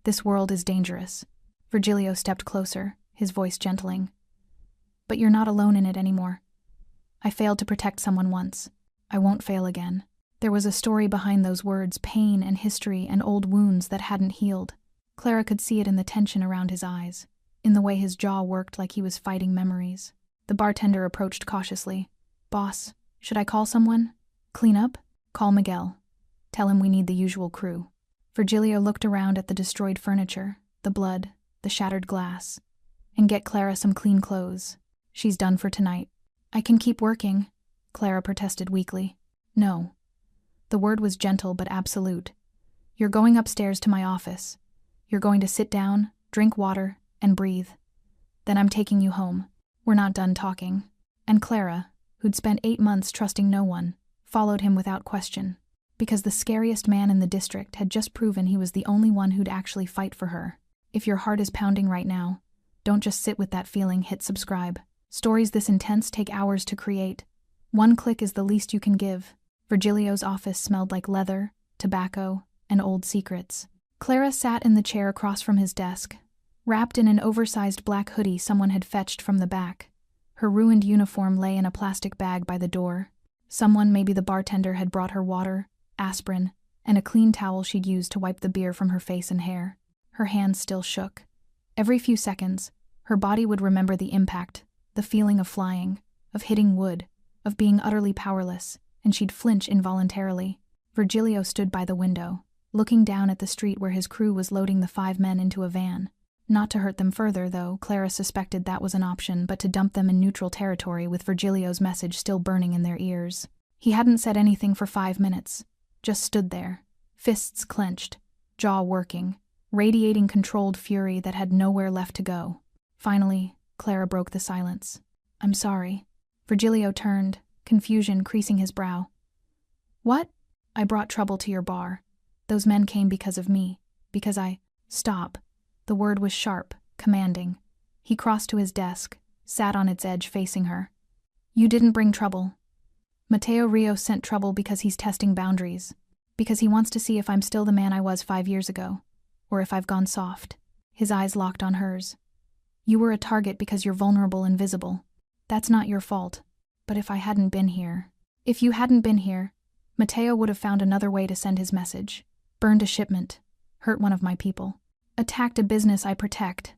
This world is dangerous. Virgilio stepped closer, his voice gentling. But you're not alone in it anymore. I failed to protect someone once. I won't fail again. There was a story behind those words, pain and history and old wounds that hadn't healed. Clara could see it in the tension around his eyes, in the way his jaw worked like he was fighting memories. The bartender approached cautiously. Boss, should I call someone? Clean up? Call Miguel. Tell him we need the usual crew. Virgilio looked around at the destroyed furniture, the blood, the shattered glass. And get Clara some clean clothes. She's done for tonight. I can keep working, Clara protested weakly. No. The word was gentle but absolute. You're going upstairs to my office. You're going to sit down, drink water, and breathe. Then I'm taking you home. We're not done talking. And Clara, who'd spent 8 months trusting no one, followed him without question. Because the scariest man in the district had just proven he was the only one who'd actually fight for her. If your heart is pounding right now, don't just sit with that feeling, hit subscribe. Stories this intense take hours to create. One click is the least you can give. Virgilio's office smelled like leather, tobacco, and old secrets. Clara sat in the chair across from his desk, wrapped in an oversized black hoodie someone had fetched from the back. Her ruined uniform lay in a plastic bag by the door. Someone, maybe the bartender, had brought her water, aspirin, and a clean towel she'd used to wipe the beer from her face and hair. Her hands still shook. Every few seconds, her body would remember the impact, the feeling of flying, of hitting wood, of being utterly powerless, and she'd flinch involuntarily. Virgilio stood by the window, looking down at the street where his crew was loading the 5 men into a van. Not to hurt them further, though, Clara suspected that was an option, but to dump them in neutral territory with Virgilio's message still burning in their ears. He hadn't said anything for 5 minutes, just stood there, fists clenched, jaw working, radiating controlled fury that had nowhere left to go. Finally, Clara broke the silence. I'm sorry. Virgilio turned, confusion creasing his brow. What? I brought trouble to your bar. Those men came because of me, because I... Stop. The word was sharp, commanding. He crossed to his desk, sat on its edge facing her. You didn't bring trouble. Mateo Rios sent trouble because he's testing boundaries, because he wants to see if I'm still the man I was 5 years ago, or if I've gone soft. His eyes locked on hers. You were a target because you're vulnerable and visible. That's not your fault. But if I hadn't been here... If you hadn't been here, Mateo would have found another way to send his message. Burned a shipment. Hurt one of my people. Attacked a business I protect.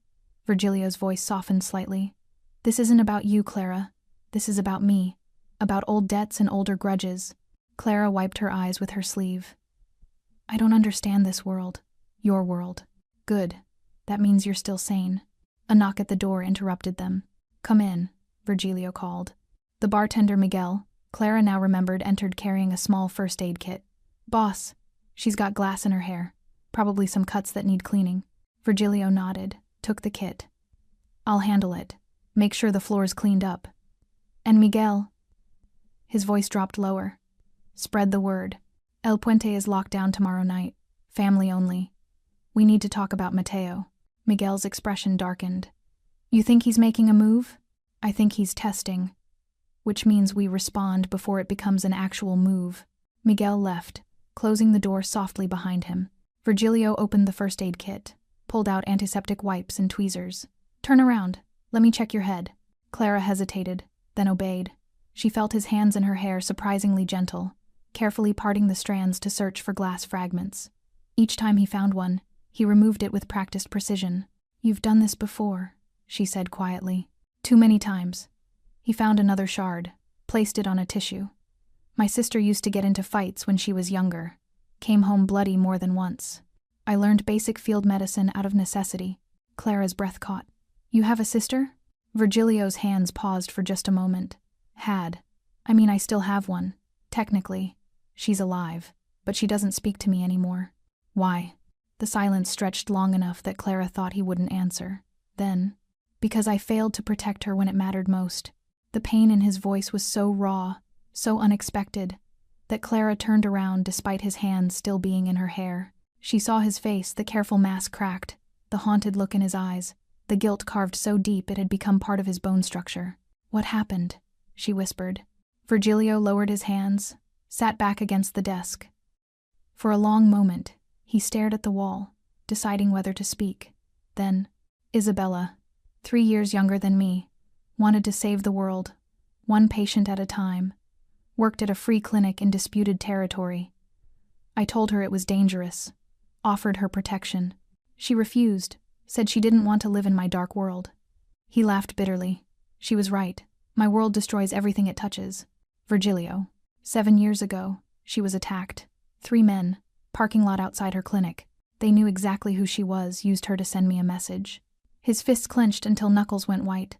Virgilio's voice softened slightly. This isn't about you, Clara. This is about me. About old debts and older grudges. Clara wiped her eyes with her sleeve. I don't understand this world. Your world. Good. That means you're still sane. A knock at the door interrupted them. Come in, Virgilio called. The bartender Miguel, Clara now remembered, entered carrying a small first aid kit. Boss, she's got glass in her hair. Probably some cuts that need cleaning. Virgilio nodded, took the kit. I'll handle it. Make sure the floor's cleaned up. And Miguel... His voice dropped lower. Spread the word. El Puente is locked down tomorrow night. Family only. We need to talk about Mateo. Miguel's expression darkened. You think he's making a move? I think he's testing. Which means we respond before it becomes an actual move. Miguel left, closing the door softly behind him. Virgilio opened the first aid kit, pulled out antiseptic wipes and tweezers. Turn around. Let me check your head. Clara hesitated, then obeyed. She felt his hands in her hair, surprisingly gentle, carefully parting the strands to search for glass fragments. Each time he found one, he removed it with practiced precision. You've done this before, she said quietly. Too many times. He found another shard, placed it on a tissue. My sister used to get into fights when she was younger. Came home bloody more than once. I learned basic field medicine out of necessity. Clara's breath caught. You have a sister? Virgilio's hands paused for just a moment. Had. I still have one. Technically. She's alive. But she doesn't speak to me anymore. Why? The silence stretched long enough that Clara thought he wouldn't answer. Then, because I failed to protect her when it mattered most. The pain in his voice was so raw, so unexpected, that Clara turned around despite his hands still being in her hair. She saw his face, the careful mask cracked, the haunted look in his eyes, the guilt carved so deep it had become part of his bone structure. What happened? She whispered. Virgilio lowered his hands, sat back against the desk. For a long moment, he stared at the wall, deciding whether to speak. Then, Isabella, 3 years younger than me, wanted to save the world, one patient at a time, worked at a free clinic in disputed territory. I told her it was dangerous, offered her protection. She refused, said she didn't want to live in my dark world. He laughed bitterly. She was right. My world destroys everything it touches. Virgilio. 7 years ago, she was attacked. 3 men, parking lot outside her clinic. They knew exactly who she was, used her to send me a message. His fists clenched until knuckles went white.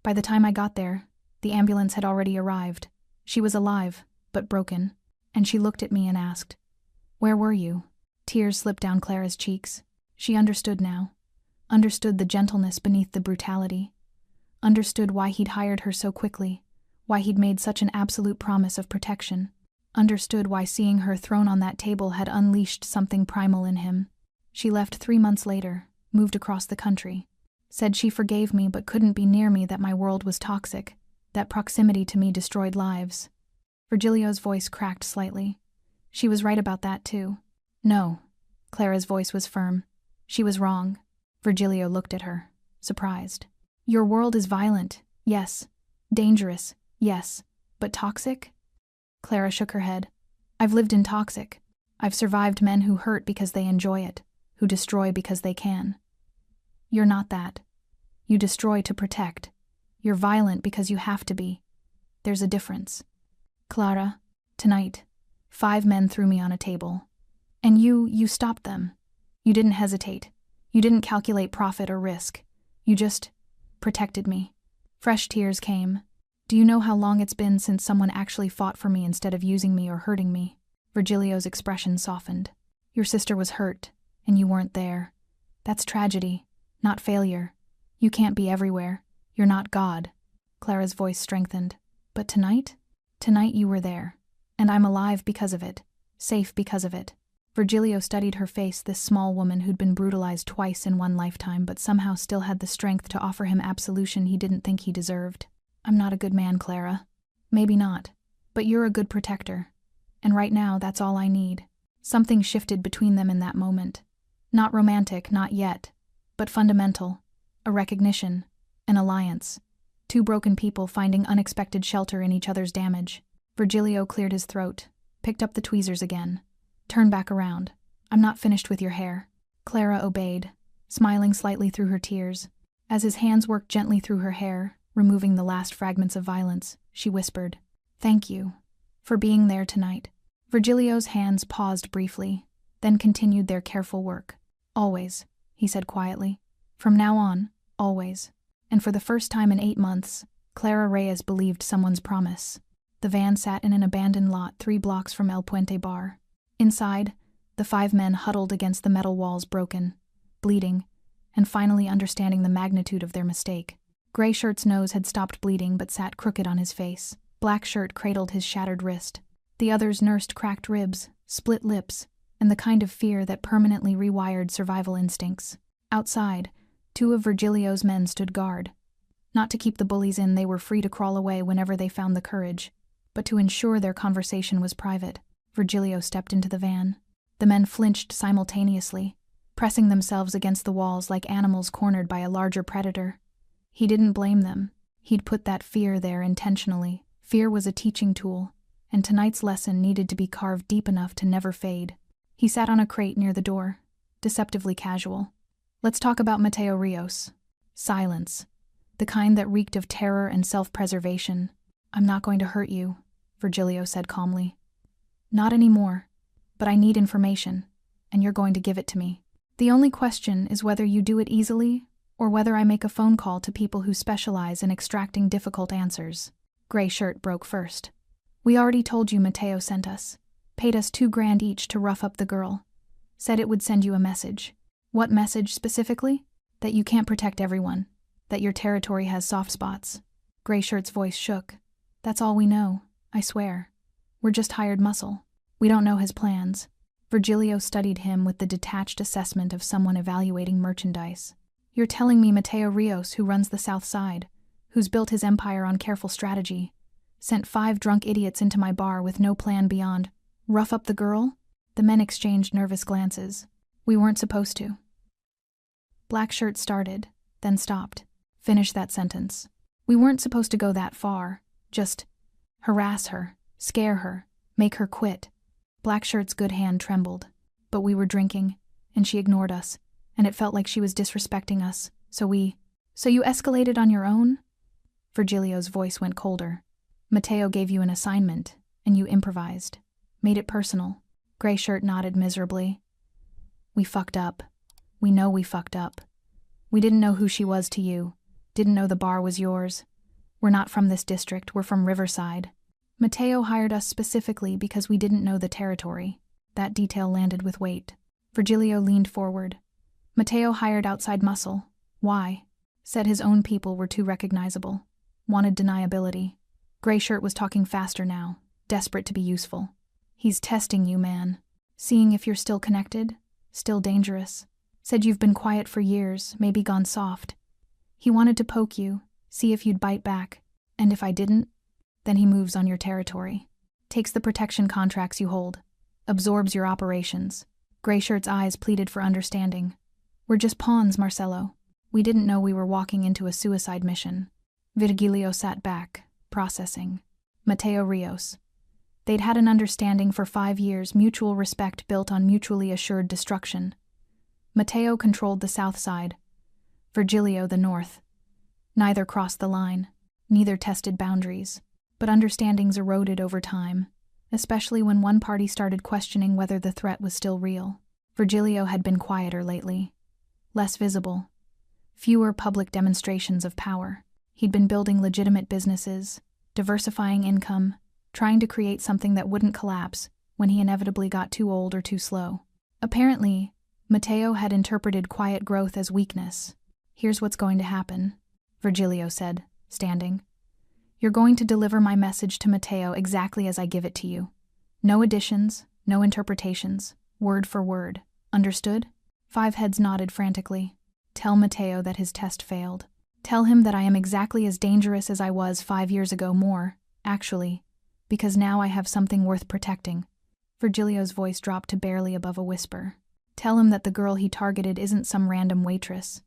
By the time I got there, the ambulance had already arrived. She was alive, but broken, and she looked at me and asked, "Where were you?" Tears slipped down Clara's cheeks. She understood now. Understood the gentleness beneath the brutality. Understood why he'd hired her so quickly, why he'd made such an absolute promise of protection. Understood why seeing her thrown on that table had unleashed something primal in him. She left 3 months later, moved across the country. Said she forgave me but couldn't be near me, that my world was toxic, that proximity to me destroyed lives. Virgilio's voice cracked slightly. She was right about that too. No. Clara's voice was firm. She was wrong. Virgilio looked at her, surprised. Your world is violent, yes. Dangerous, yes. But toxic? Clara shook her head. I've lived in toxic. I've survived men who hurt because they enjoy it, who destroy because they can. You're not that. You destroy to protect. You're violent because you have to be. There's a difference. Clara, tonight, 5 men threw me on a table. And you stopped them. You didn't hesitate. You didn't calculate profit or risk. You just protected me. Fresh tears came. Do you know how long it's been since someone actually fought for me instead of using me or hurting me? Virgilio's expression softened. Your sister was hurt, and you weren't there. That's tragedy, not failure. You can't be everywhere. You're not God. Clara's voice strengthened. But tonight? Tonight you were there. And I'm alive because of it. Safe because of it. Virgilio studied her face, this small woman who'd been brutalized twice in one lifetime but somehow still had the strength to offer him absolution he didn't think he deserved. I'm not a good man, Clara. Maybe not. But you're a good protector. And right now, that's all I need. Something shifted between them in that moment. Not romantic, not yet. But fundamental. A recognition. An alliance. 2 broken people finding unexpected shelter in each other's damage. Virgilio cleared his throat, picked up the tweezers again. Turn back around. I'm not finished with your hair. Clara obeyed, smiling slightly through her tears. As his hands worked gently through her hair, removing the last fragments of violence, she whispered, "Thank you for being there tonight." Virgilio's hands paused briefly, then continued their careful work. "Always," he said quietly. "From now on, always." And for the first time in 8 months, Clara Reyes believed someone's promise. The van sat in an abandoned lot 3 blocks from El Puente Bar. Inside, the 5 men huddled against the metal walls, broken, bleeding, and finally understanding the magnitude of their mistake. Gray Shirt's nose had stopped bleeding but sat crooked on his face. Black Shirt cradled his shattered wrist. The others nursed cracked ribs, split lips, and the kind of fear that permanently rewired survival instincts. Outside, 2 of Virgilio's men stood guard. Not to keep the bullies in, they were free to crawl away whenever they found the courage, but to ensure their conversation was private. Virgilio stepped into the van. The men flinched simultaneously, pressing themselves against the walls like animals cornered by a larger predator. He didn't blame them. He'd put that fear there intentionally. Fear was a teaching tool, and tonight's lesson needed to be carved deep enough to never fade. He sat on a crate near the door, deceptively casual. "Let's talk about Mateo Rios." Silence. The kind that reeked of terror and self-preservation. "I'm not going to hurt you," Virgilio said calmly. "Not anymore. But I need information, and you're going to give it to me. The only question is whether you do it easily or whether I make a phone call to people who specialize in extracting difficult answers." Gray Shirt broke first. "We already told you Mateo sent us. Paid us $2,000 each to rough up the girl. Said it would send you a message. What message specifically? That you can't protect everyone. That your territory has soft spots. Grayshirt's voice shook. That's all we know, I swear. We're just hired muscle. We don't know his plans. Virgilio studied him with the detached assessment of someone evaluating merchandise. You're telling me Mateo Rios, who runs the South Side, who's built his empire on careful strategy, sent 5 drunk idiots into my bar with no plan beyond rough up the girl? The men exchanged nervous glances. We weren't supposed to. Blackshirt started, then stopped. Finish that sentence. We weren't supposed to go that far. Just harass her, scare her, make her quit. Blackshirt's good hand trembled. But we were drinking, and she ignored us, and it felt like she was disrespecting us, so you escalated on your own? Virgilio's voice went colder. Mateo gave you an assignment, and you improvised. Made it personal. Grayshirt nodded miserably. We fucked up. We know we fucked up. We didn't know who she was to you. Didn't know the bar was yours. We're not from this district, we're from Riverside. Mateo hired us specifically because we didn't know the territory. That detail landed with weight. Virgilio leaned forward. Mateo hired outside muscle. Why? Said his own people were too recognizable. Wanted deniability. Grayshirt was talking faster now, desperate to be useful. He's testing you, man. Seeing if you're still connected, still dangerous. Said you've been quiet for years, maybe gone soft. He wanted to poke you, see if you'd bite back. And if I didn't, then he moves on your territory. Takes the protection contracts you hold. Absorbs your operations. Grayshirt's eyes pleaded for understanding. We're just pawns, Marcelo. We didn't know we were walking into a suicide mission. Virgilio sat back, processing. Mateo Rios. They'd had an understanding for 5 years, mutual respect built on mutually assured destruction. Mateo controlled the south side. Virgilio the north. Neither crossed the line. Neither tested boundaries. But understandings eroded over time, especially when one party started questioning whether the threat was still real. Virgilio had been quieter lately. Less visible. Fewer public demonstrations of power. He'd been building legitimate businesses, diversifying income, trying to create something that wouldn't collapse when he inevitably got too old or too slow. Apparently, Mateo had interpreted quiet growth as weakness. Here's what's going to happen, Virgilio said, standing. You're going to deliver my message to Mateo exactly as I give it to you. No additions, no interpretations, word for word. Understood? 5 heads nodded frantically. Tell Mateo that his test failed. Tell him that I am exactly as dangerous as I was 5 years ago, more, actually, because now I have something worth protecting. Virgilio's voice dropped to barely above a whisper. Tell him that the girl he targeted isn't some random waitress.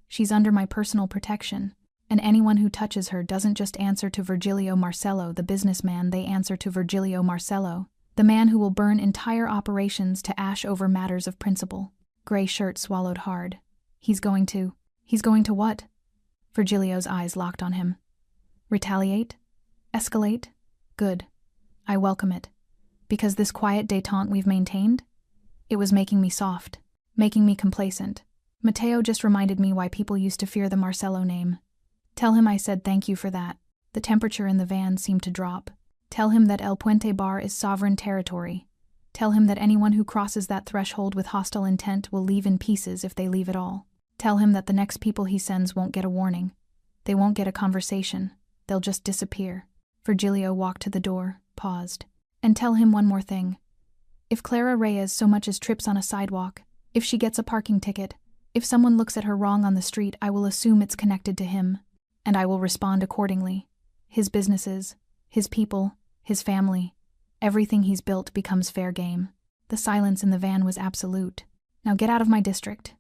She's under my personal protection, and anyone who touches her doesn't just answer to Virgilio Marcelo, the businessman, they answer to Virgilio Marcelo, the man who will burn entire operations to ash over matters of principle. Grayshirt swallowed hard. He's going to what? Virgilio's eyes locked on him. Retaliate? Escalate? Good. I welcome it. Because this quiet détente we've maintained? It was making me soft, making me complacent. Mateo just reminded me why people used to fear the Marcelo name. Tell him I said thank you for that. The temperature in the van seemed to drop. Tell him that El Puente Bar is sovereign territory. Tell him that anyone who crosses that threshold with hostile intent will leave in pieces if they leave at all. Tell him that the next people he sends won't get a warning. They won't get a conversation. They'll just disappear. Virgilio walked to the door, paused. And tell him one more thing. If Clara Reyes so much as trips on a sidewalk, if she gets a parking ticket, if someone looks at her wrong on the street, I will assume it's connected to him, and I will respond accordingly. His businesses, his people, his family, everything he's built becomes fair game. The silence in the van was absolute. Now get out of my district.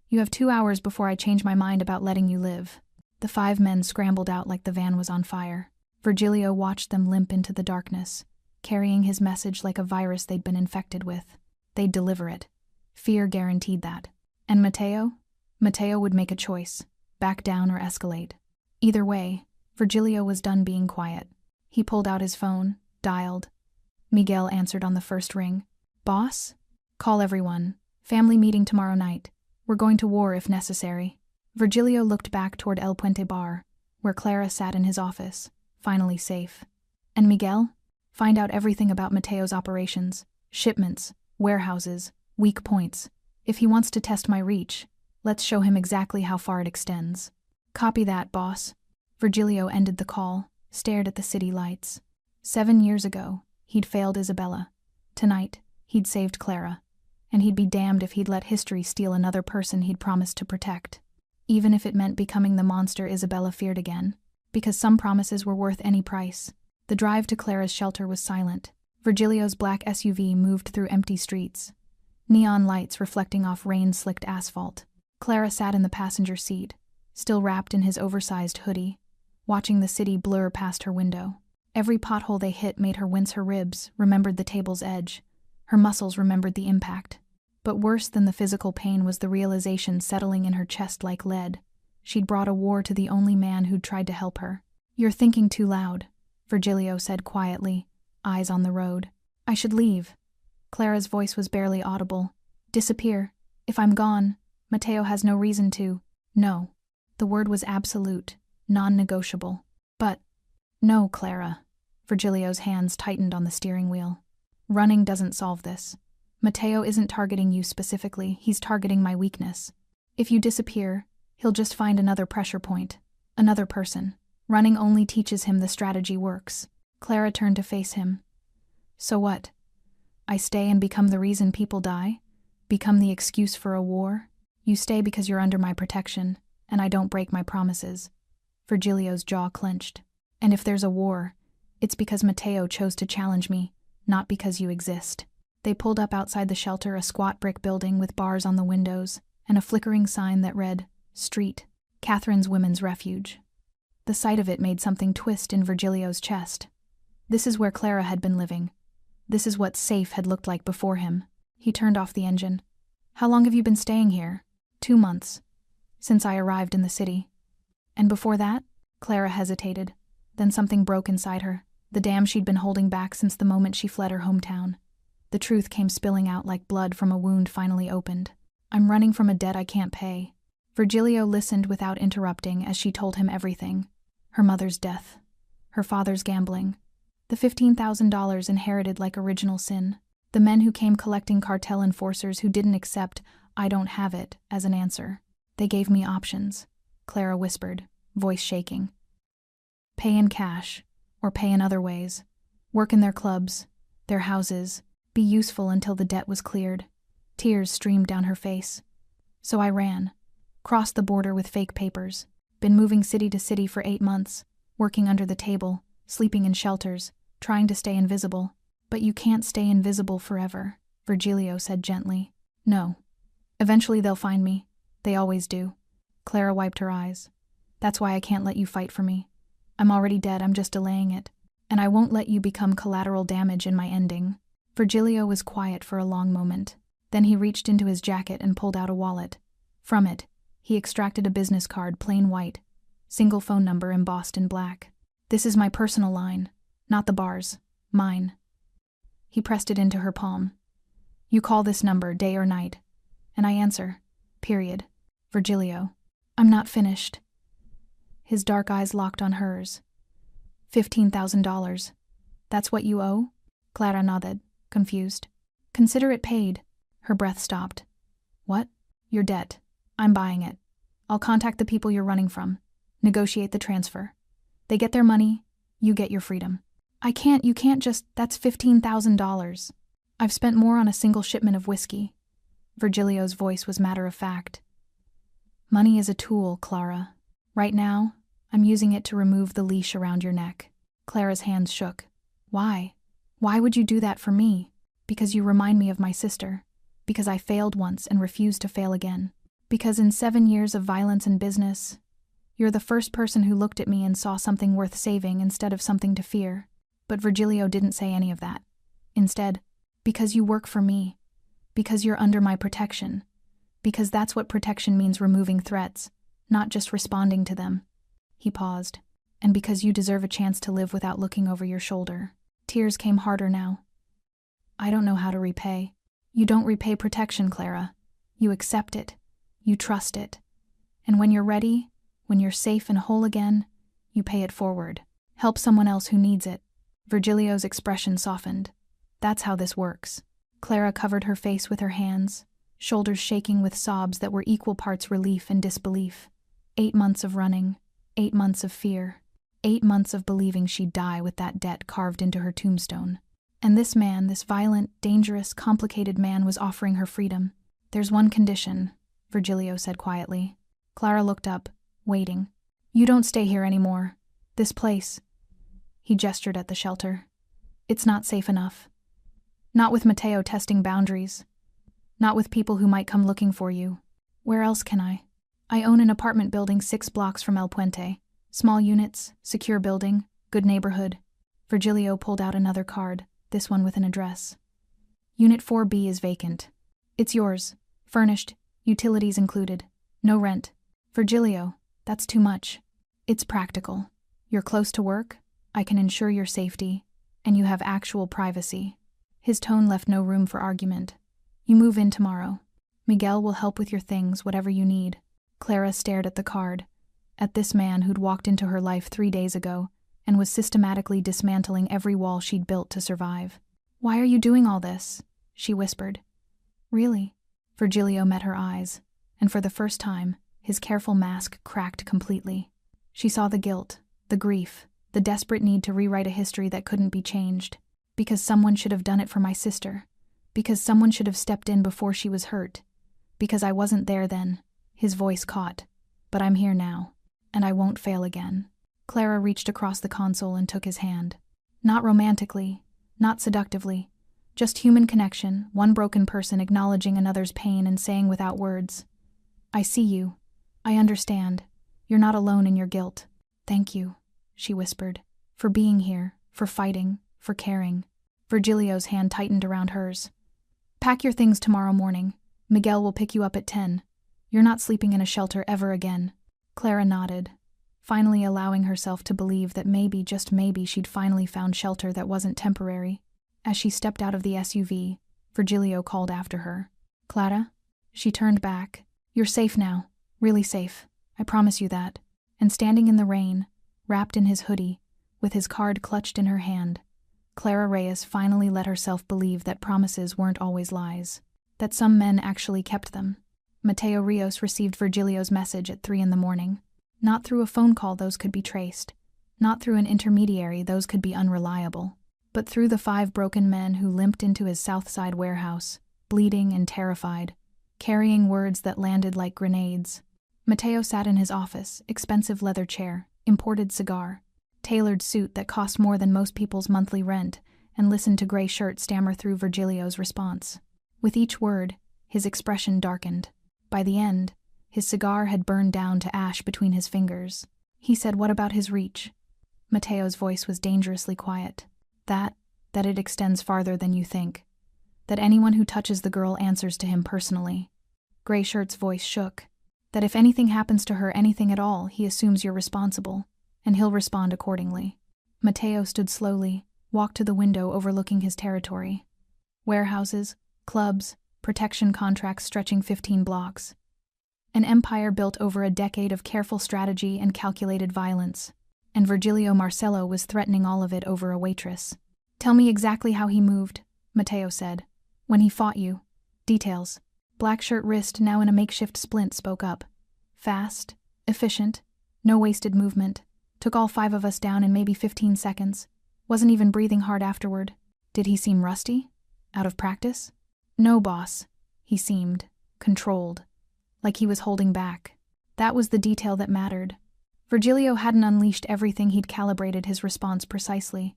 You have 2 hours before I change my mind about letting you live. The 5 men scrambled out like the van was on fire. Virgilio watched them limp into the darkness, carrying his message like a virus they'd been infected with. They'd deliver it. Fear guaranteed that. And Mateo? Mateo would make a choice, back down or escalate. Either way, Virgilio was done being quiet. He pulled out his phone, dialed. Miguel answered on the first ring. Boss? Call everyone. Family meeting tomorrow night. We're going to war if necessary. Virgilio looked back toward El Puente Bar, where Clara sat in his office, finally safe. And Miguel? Find out everything about Mateo's operations, shipments, warehouses, Weak points. If he wants to test my reach, let's show him exactly how far it extends. Copy that, boss. Virgilio ended the call, stared at the city lights. 7 years ago, he'd failed Isabella. Tonight, he'd saved Clara. And he'd be damned if he'd let history steal another person he'd promised to protect. Even if it meant becoming the monster Isabella feared again. Because some promises were worth any price. The drive to Clara's shelter was silent. Virgilio's black SUV moved through empty streets. Neon lights reflecting off rain-slicked asphalt. Clara sat in the passenger seat, still wrapped in his oversized hoodie, watching the city blur past her window. Every pothole they hit made her wince her ribs, remembered the table's edge. Her muscles remembered the impact. But worse than the physical pain was the realization settling in her chest like lead. She'd brought a war to the only man who'd tried to help her. "You're thinking too loud," Virgilio said quietly, eyes on the road. "I should leave." Clara's voice was barely audible. "Disappear. If I'm gone, Matteo has no reason to." "No." The word was absolute, non-negotiable. "But—" "No, Clara." Virgilio's hands tightened on the steering wheel. "Running doesn't solve this. Matteo isn't targeting you specifically, he's targeting my weakness. If you disappear, he'll just find another pressure point. Another person. Running only teaches him the strategy works." Clara turned to face him. "So what? I stay and become the reason people die? Become the excuse for a war? You stay because you're under my protection, and I don't break my promises." Virgilio's jaw clenched. "And if there's a war, it's because Matteo chose to challenge me, not because you exist." They pulled up outside the shelter, a squat brick building with bars on the windows, and a flickering sign that read, "Street, Catherine's Women's Refuge." The sight of it made something twist in Virgilio's chest. This is where Clara had been living. This is what safe had looked like before him. He turned off the engine. "How long have you been staying here?" 2 months. Since I arrived in the city." "And before that?" Clara hesitated. Then something broke inside her, the dam she'd been holding back since the moment she fled her hometown. The truth came spilling out like blood from a wound finally opened. "I'm running from a debt I can't pay." Virgilio listened without interrupting as she told him everything. Her mother's death. Her father's gambling. The $15,000 inherited like original sin. The men who came collecting cartel enforcers who didn't accept "I don't have it" as an answer. "They gave me options," Clara whispered, voice shaking. "Pay in cash, or pay in other ways. Work in their clubs, their houses, be useful until the debt was cleared." Tears streamed down her face. "So I ran. Crossed the border with fake papers. Been moving city to city for 8 months, working under the table, sleeping in shelters, trying to stay invisible." "But you can't stay invisible forever," Virgilio said gently. "No. Eventually they'll find me. They always do." Clara wiped her eyes. "That's why I can't let you fight for me. I'm already dead, I'm just delaying it. And I won't let you become collateral damage in my ending." Virgilio was quiet for a long moment. Then he reached into his jacket and pulled out a wallet. From it, he extracted a business card, plain white. Single phone number embossed in black. "This is my personal line. Not the bar's. Mine." He pressed it into her palm. "You call this number day or night. And I answer. Period." "Virgilio." "I'm not finished." His dark eyes locked on hers. $15,000. "That's what you owe?" Clara nodded, confused. "Consider it paid." Her breath stopped. "What?" "Your debt. I'm buying it. I'll contact the people you're running from. Negotiate the transfer. They get their money, you get your freedom." You can't just, that's $15,000. I've spent more on a single shipment of whiskey." Virgilio's voice was matter-of-fact. "Money is a tool, Clara. Right now, I'm using it to remove the leash around your neck." Clara's hands shook. "Why? Why would you do that for me?" "Because you remind me of my sister. Because I failed once and refused to fail again. Because in 7 years of violence and business, you're the first person who looked at me and saw something worth saving instead of something to fear." But Virgilio didn't say any of that. Instead, "Because you work for me. Because you're under my protection. Because that's what protection means, removing threats, not just responding to them." He paused. "And because you deserve a chance to live without looking over your shoulder." Tears came harder now. "I don't know how to repay." "You don't repay protection, Clara. You accept it. You trust it. And when you're ready, when you're safe and whole again, you pay it forward. Help someone else who needs it." Virgilio's expression softened. "That's how this works." Clara covered her face with her hands, shoulders shaking with sobs that were equal parts relief and disbelief. 8 months of running, 8 months of fear, 8 months of believing she'd die with that debt carved into her tombstone. And this man, this violent, dangerous, complicated man, was offering her freedom. "There's one condition," Virgilio said quietly. Clara looked up, waiting. "You don't stay here anymore. This place." He gestured at the shelter. "It's not safe enough. Not with Matteo testing boundaries. Not with people who might come looking for you. Where else can I? I own an apartment building 6 blocks from El Puente. Small units, secure building, good neighborhood." Virgilio pulled out another card, this one with an address. "Unit 4B is vacant. It's yours, furnished, utilities included, no rent." "Virgilio, that's too much." "It's practical. You're close to work, I can ensure your safety, and you have actual privacy." His tone left no room for argument. "You move in tomorrow. Miguel will help with your things, whatever you need." Clara stared at the card, at this man who'd walked into her life 3 days ago and was systematically dismantling every wall she'd built to survive. "Why are you doing all this?" she whispered. "Really?" Virgilio met her eyes, and for the first time, his careful mask cracked completely. She saw the guilt, the grief, the desperate need to rewrite a history that couldn't be changed. "Because someone should have done it for my sister. Because someone should have stepped in before she was hurt. Because I wasn't there then." His voice caught. "But I'm here now, and I won't fail again." Clara reached across the console and took his hand. Not romantically, not seductively, just human connection, one broken person acknowledging another's pain and saying without words, "I see you. I understand. You're not alone in your guilt. Thank you," she whispered, "for being here, for fighting, for caring." Virgilio's hand tightened around hers. "Pack your things tomorrow morning. Miguel will pick you up at 10. You're not sleeping in a shelter ever again." Clara nodded, finally allowing herself to believe that maybe, just maybe, she'd finally found shelter that wasn't temporary. As she stepped out of the SUV, Virgilio called after her. "Clara?" She turned back. "You're safe now. Really safe. I promise you that." And standing in the rain, wrapped in his hoodie, with his card clutched in her hand, Clara Reyes finally let herself believe that promises weren't always lies, that some men actually kept them. Mateo Rios received Virgilio's message at 3 in the morning. Not through a phone call, those could be traced. Not through an intermediary, those could be unreliable. But through the 5 broken men who limped into his Southside warehouse, bleeding and terrified, carrying words that landed like grenades. Mateo sat in his office, expensive leather chair, imported cigar, tailored suit that cost more than most people's monthly rent, and listened to Gray Shirt stammer through Virgilio's response. With each word, his expression darkened. By the end, his cigar had burned down to ash between his fingers. He said, "What about his reach?" Mateo's voice was dangerously quiet. That it extends farther than you think. That anyone who touches the girl answers to him personally." Gray Shirt's voice shook. "That if anything happens to her, anything at all, he assumes you're responsible, and he'll respond accordingly." Mateo stood slowly, walked to the window overlooking his territory. Warehouses, clubs, protection contracts stretching 15 blocks. An empire built over a decade of careful strategy and calculated violence. And Virgilio Marcelo was threatening all of it over a waitress. "Tell me exactly how he moved," Mateo said. "When he fought you. Details." Black Shirt wrist, now in a makeshift splint, spoke up. "Fast, efficient, no wasted movement. Took all 5 of us down in maybe 15 seconds. Wasn't even breathing hard afterward." "Did he seem rusty? Out of practice?" "No, boss. He seemed controlled. Like he was holding back." That was the detail that mattered. Virgilio hadn't unleashed everything, he'd calibrated his response precisely.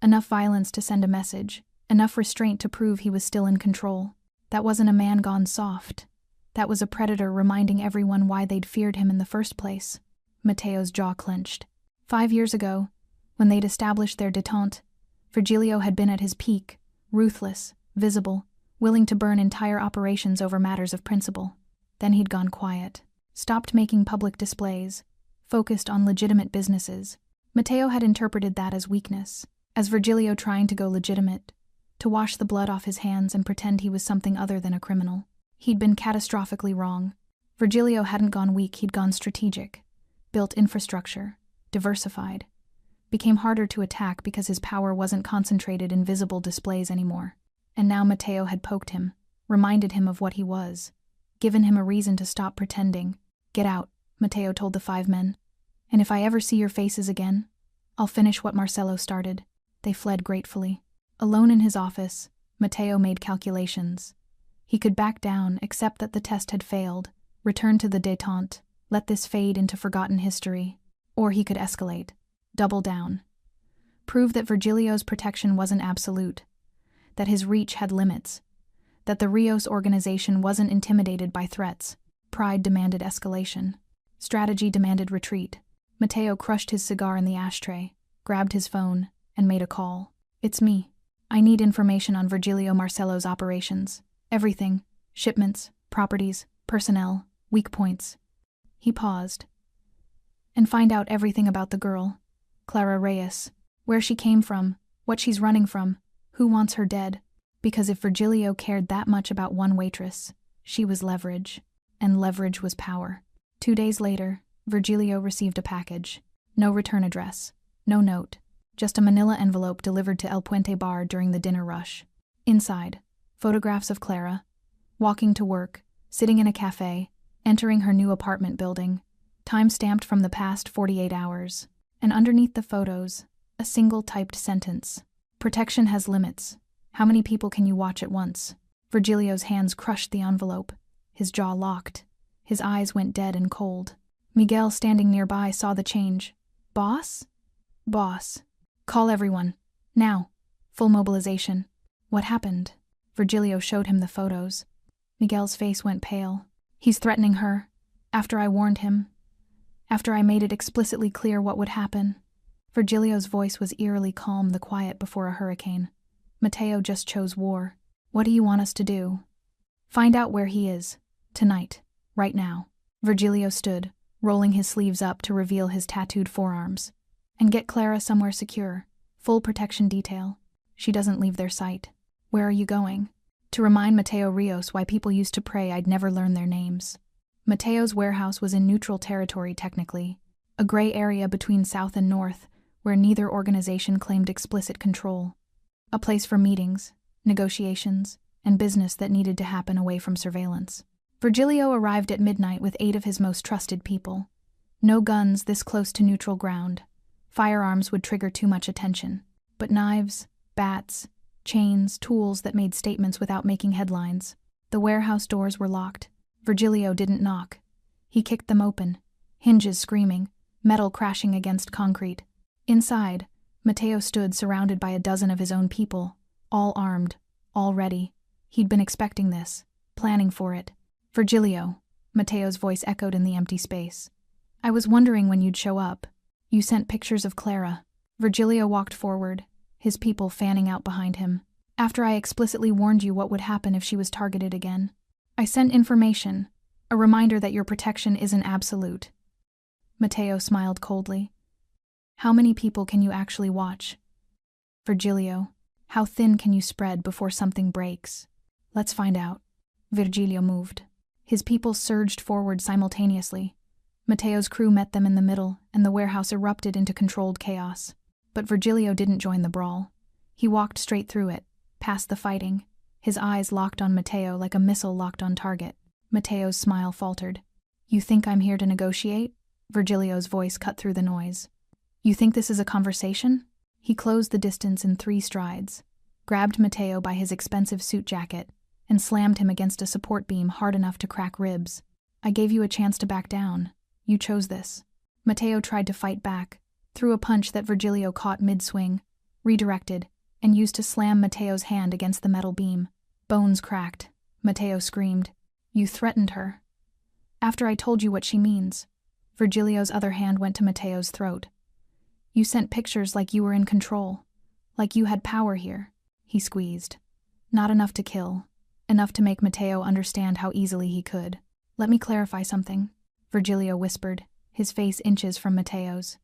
Enough violence to send a message, enough restraint to prove he was still in control. That wasn't a man gone soft. That was a predator reminding everyone why they'd feared him in the first place. Mateo's jaw clenched. 5 years ago, when they'd established their détente, Virgilio had been at his peak, ruthless, visible, willing to burn entire operations over matters of principle. Then he'd gone quiet, stopped making public displays, focused on legitimate businesses. Mateo had interpreted that as weakness, as Virgilio trying to go legitimate, to wash the blood off his hands and pretend he was something other than a criminal. He'd been catastrophically wrong. Virgilio hadn't gone weak, he'd gone strategic. Built infrastructure, diversified. Became harder to attack because his power wasn't concentrated in visible displays anymore. And now Matteo had poked him, reminded him of what he was, given him a reason to stop pretending. "Get out," Matteo told the 5 men. "And if I ever see your faces again, I'll finish what Marcello started." They fled gratefully. Alone in his office, Matteo made calculations. He could back down, accept that the test had failed, return to the détente, let this fade into forgotten history. Or he could escalate, double down, prove that Virgilio's protection wasn't absolute, that his reach had limits, that the Rios organization wasn't intimidated by threats. Pride demanded escalation. Strategy demanded retreat. Matteo crushed his cigar in the ashtray, grabbed his phone, and made a call. "It's me. I need information on Virgilio Marcello's operations. Everything. Shipments, properties, personnel, weak points." He paused. "And find out everything about the girl, Clara Reyes. Where she came from, what she's running from, who wants her dead. Because if Virgilio cared that much about one waitress, she was leverage. And leverage was power." 2 days later, Virgilio received a package. No return address, no note, just a manila envelope delivered to El Puente Bar during the dinner rush. Inside, photographs of Clara, walking to work, sitting in a cafe, entering her new apartment building, time stamped from the past 48 hours. And underneath the photos, a single typed sentence. "Protection has limits. How many people can you watch at once?" Virgilio's hands crushed the envelope. His jaw locked. His eyes went dead and cold. Miguel, standing nearby, saw the change. "Boss? Boss. Call everyone. Now. Full mobilization." "What happened?" Virgilio showed him the photos. Miguel's face went pale. "He's threatening her. After I warned him. After I made it explicitly clear what would happen." Virgilio's voice was eerily calm, the quiet before a hurricane. "Matteo just chose war. What do you want us to do?" "Find out where he is. Tonight. Right now." Virgilio stood, rolling his sleeves up to reveal his tattooed forearms. "And get Clara somewhere secure. Full protection detail. She doesn't leave their sight." "Where are you going?" "To remind Matteo Rios why people used to pray I'd never learn their names." Matteo's warehouse was in neutral territory technically, a gray area between South and North, where neither organization claimed explicit control. A place for meetings, negotiations, and business that needed to happen away from surveillance. Virgilio arrived at midnight with 8 of his most trusted people. No guns this close to neutral ground. Firearms would trigger too much attention. But knives, bats, chains, tools that made statements without making headlines. The warehouse doors were locked. Virgilio didn't knock. He kicked them open, hinges screaming, metal crashing against concrete. Inside, Matteo stood surrounded by a dozen of his own people, all armed, all ready. He'd been expecting this, planning for it. "Virgilio," Matteo's voice echoed in the empty space. "I was wondering when you'd show up. You sent pictures of Clara." Virgilio walked forward, his people fanning out behind him. "After I explicitly warned you what would happen if she was targeted again. I sent information, a reminder that your protection isn't absolute." Matteo smiled coldly. "How many people can you actually watch?" "Virgilio, how thin can you spread before something breaks?" "Let's find out." Virgilio moved. His people surged forward simultaneously. Matteo's crew met them in the middle, and the warehouse erupted into controlled chaos. But Virgilio didn't join the brawl. He walked straight through it, past the fighting, his eyes locked on Matteo like a missile locked on target. Matteo's smile faltered. "You think I'm here to negotiate?" Virgilio's voice cut through the noise. "You think this is a conversation?" He closed the distance in 3 strides, grabbed Matteo by his expensive suit jacket, and slammed him against a support beam hard enough to crack ribs. "I gave you a chance to back down. You chose this." Matteo tried to fight back, threw a punch that Virgilio caught mid-swing, redirected, and used to slam Matteo's hand against the metal beam. Bones cracked. Matteo screamed. "You threatened her." "After I told you what she means." Virgilio's other hand went to Matteo's throat. "You sent pictures like you were in control, like you had power here." He squeezed. Not enough to kill. Enough to make Matteo understand how easily he could. "Let me clarify something," Virgilio whispered, his face inches from Matteo's.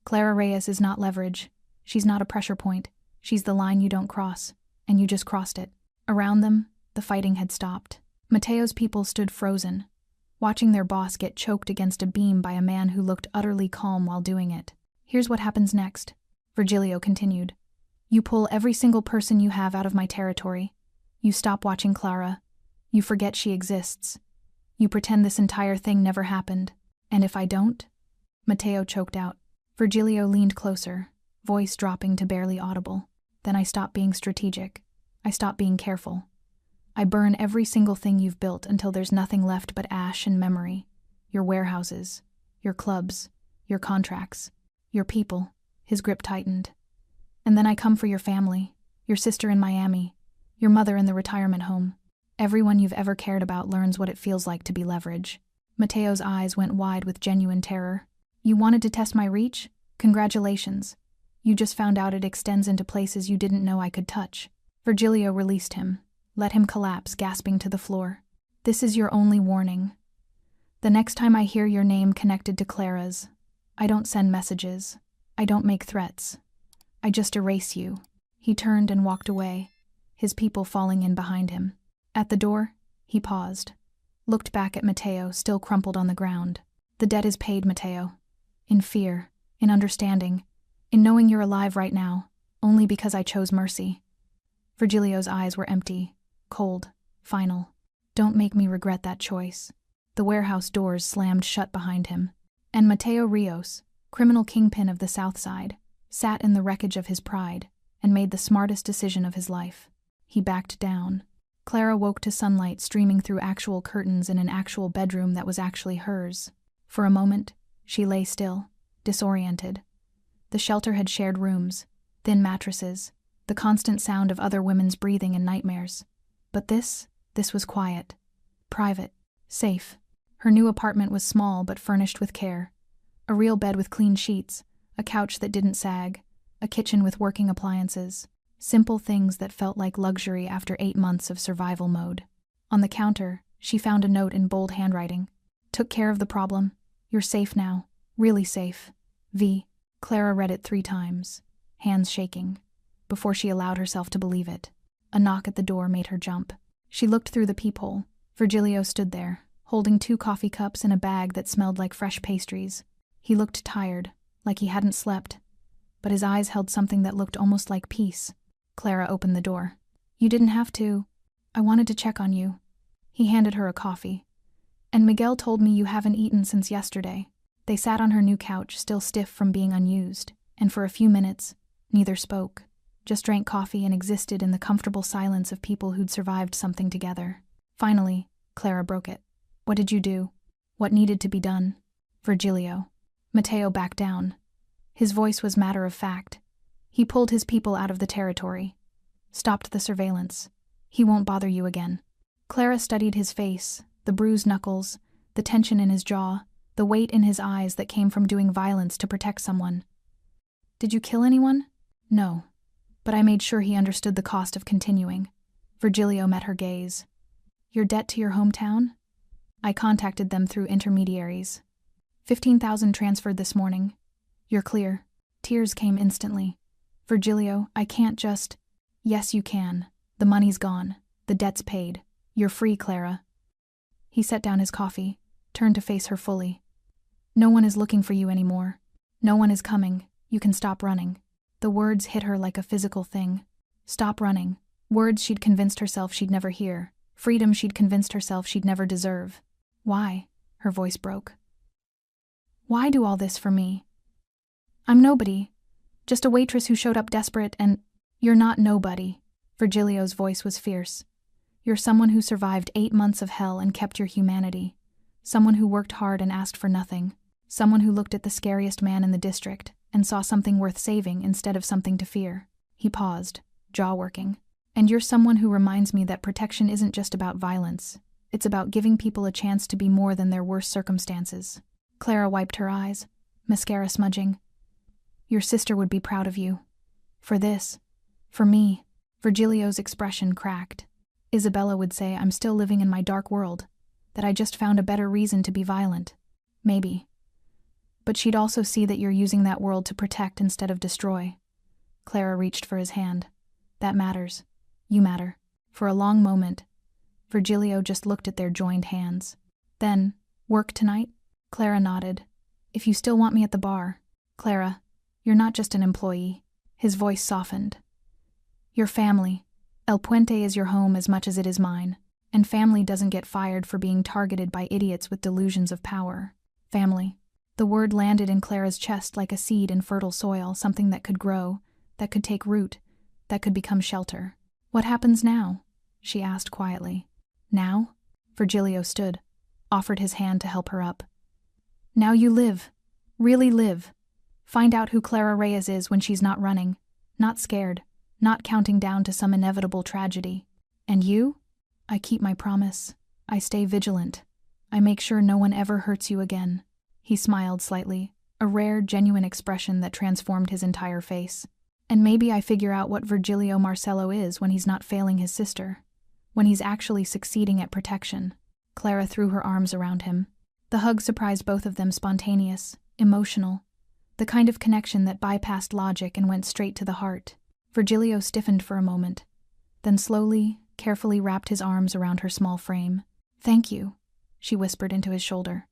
"Clara Reyes is not leverage. She's not a pressure point. She's the line you don't cross, and you just crossed it." Around them, the fighting had stopped. Matteo's people stood frozen, watching their boss get choked against a beam by a man who looked utterly calm while doing it. "Here's what happens next," Virgilio continued. "You pull every single person you have out of my territory. You stop watching Clara. You forget she exists. You pretend this entire thing never happened. And if I don't? Matteo choked out. Virgilio leaned closer, voice dropping to barely audible. Then I stop being strategic. I stop being careful. I burn every single thing you've built until there's nothing left but ash and memory. Your warehouses, your clubs, your contracts, your people. His grip tightened. And then I come for your family, your sister in Miami, your mother in the retirement home. Everyone you've ever cared about learns what it feels like to be leverage. Matteo's eyes went wide with genuine terror. You wanted to test my reach? Congratulations. You just found out it extends into places you didn't know I could touch. Virgilio released him, let him collapse, gasping to the floor. This is your only warning. The next time I hear your name connected to Clara's, I don't send messages. I don't make threats. I just erase you. He turned and walked away, his people falling in behind him. At the door, he paused, looked back at Matteo, still crumpled on the ground. The debt is paid, Matteo. In fear, in understanding, in knowing you're alive right now, only because I chose mercy. Virgilio's eyes were empty, cold, final. Don't make me regret that choice. The warehouse doors slammed shut behind him, and Matteo Rios, criminal kingpin of the South Side, sat in the wreckage of his pride and made the smartest decision of his life. He backed down. Clara woke to sunlight streaming through actual curtains in an actual bedroom that was actually hers. For a moment, she lay still, disoriented. The shelter had shared rooms, thin mattresses, the constant sound of other women's breathing and nightmares. But this was quiet, private, safe. Her new apartment was small but furnished with care. A real bed with clean sheets, a couch that didn't sag, a kitchen with working appliances. Simple things that felt like luxury after 8 months of survival mode. On the counter, she found a note in bold handwriting. Took care of the problem. You're safe now. Really safe. V. Clara read it 3 times, hands shaking, before she allowed herself to believe it. A knock at the door made her jump. She looked through the peephole. Virgilio stood there, holding 2 coffee cups and a bag that smelled like fresh pastries. He looked tired, like he hadn't slept, but his eyes held something that looked almost like peace. Clara opened the door. You didn't have to. I wanted to check on you. He handed her a coffee. And Miguel told me you haven't eaten since yesterday. They sat on her new couch, still stiff from being unused, and for a few minutes, neither spoke, just drank coffee and existed in the comfortable silence of people who'd survived something together. Finally, Clara broke it. What did you do? What needed to be done? Virgilio. Matteo backed down. His voice was matter of fact. He pulled his people out of the territory, stopped the surveillance. He won't bother you again. Clara studied his face, the bruised knuckles, the tension in his jaw, the weight in his eyes that came from doing violence to protect someone. Did you kill anyone? No. But I made sure he understood the cost of continuing. Virgilio met her gaze. Your debt to your hometown? I contacted them through intermediaries. 15,000 transferred this morning. You're clear. Tears came instantly. Virgilio, I can't just... Yes, you can. The money's gone. The debt's paid. You're free, Clara. He set down his coffee, turned to face her fully. No one is looking for you anymore. No one is coming. You can stop running. The words hit her like a physical thing. Stop running. Words she'd convinced herself she'd never hear. Freedom she'd convinced herself she'd never deserve. Why? Her voice broke. Why do all this for me? I'm nobody. Just a waitress who showed up desperate and... You're not nobody. Virgilio's voice was fierce. You're someone who survived 8 months of hell and kept your humanity. Someone who worked hard and asked for nothing. Someone who looked at the scariest man in the district and saw something worth saving instead of something to fear. He paused, jaw working. And you're someone who reminds me that protection isn't just about violence. It's about giving people a chance to be more than their worst circumstances. Clara wiped her eyes, mascara smudging. Your sister would be proud of you. For this. For me. Virgilio's expression cracked. Isabella would say I'm still living in my dark world, that I just found a better reason to be violent. Maybe. But she'd also see that you're using that world to protect instead of destroy. Clara reached for his hand. That matters. You matter. For a long moment, Virgilio just looked at their joined hands. Then, work tonight? Clara nodded. If you still want me at the bar. Clara, you're not just an employee. His voice softened. Your family. El Puente is your home as much as it is mine, and family doesn't get fired for being targeted by idiots with delusions of power. Family. The word landed in Clara's chest like a seed in fertile soil, something that could grow, that could take root, that could become shelter. What happens now? She asked quietly. Now? Virgilio stood, offered his hand to help her up. Now you live. Really live. Find out who Clara Reyes is when she's not running, not scared, not counting down to some inevitable tragedy. And you? I keep my promise. I stay vigilant. I make sure no one ever hurts you again. He smiled slightly, a rare, genuine expression that transformed his entire face. And maybe I figure out what Virgilio Marcello is when he's not failing his sister, when he's actually succeeding at protection. Clara threw her arms around him. The hug surprised both of them, spontaneous, emotional, the kind of connection that bypassed logic and went straight to the heart. Virgilio stiffened for a moment, then slowly, carefully wrapped his arms around her small frame. Thank you, she whispered into his shoulder.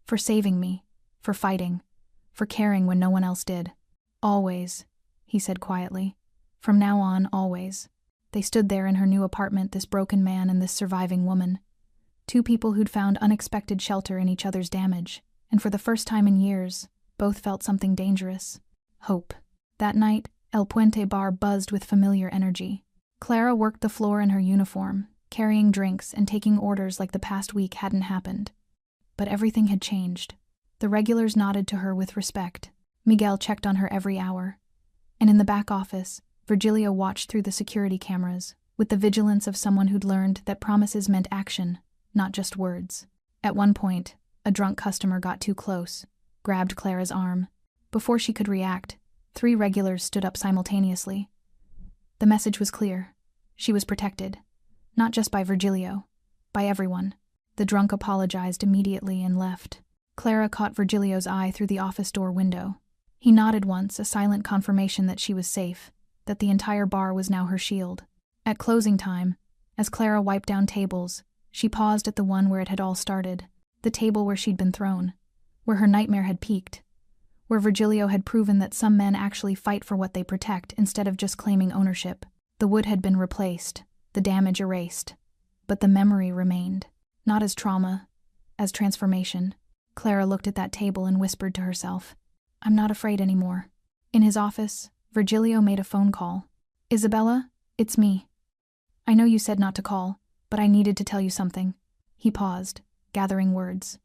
For saving me, for fighting, for caring when no one else did. Always, he said quietly. From now on, always. They stood there in her new apartment, this broken man and this surviving woman. Two people who'd found unexpected shelter in each other's damage, and for the first time in years, both felt something dangerous. Hope. That night, El Puente Bar buzzed with familiar energy. Clara worked the floor in her uniform, carrying drinks and taking orders like the past week hadn't happened. But everything had changed. The regulars nodded to her with respect. Miguel checked on her every hour. And in the back office, Virgilio watched through the security cameras, with the vigilance of someone who'd learned that promises meant action, not just words. At one point, a drunk customer got too close, grabbed Clara's arm. Before she could react, 3 regulars stood up simultaneously. The message was clear. She was protected. Not just by Virgilio, by everyone. The drunk apologized immediately and left. Clara caught Virgilio's eye through the office door window. He nodded once, a silent confirmation that she was safe, that the entire bar was now her shield. At closing time, as Clara wiped down tables, she paused at the one where it had all started, the table where she'd been thrown, where her nightmare had peaked, where Virgilio had proven that some men actually fight for what they protect instead of just claiming ownership. The wood had been replaced, the damage erased, but the memory remained. Not as trauma, as transformation. Clara looked at that table and whispered to herself, I'm not afraid anymore. In his office, Virgilio made a phone call. Isabella, it's me. I know you said not to call, but I needed to tell you something. He paused, gathering words.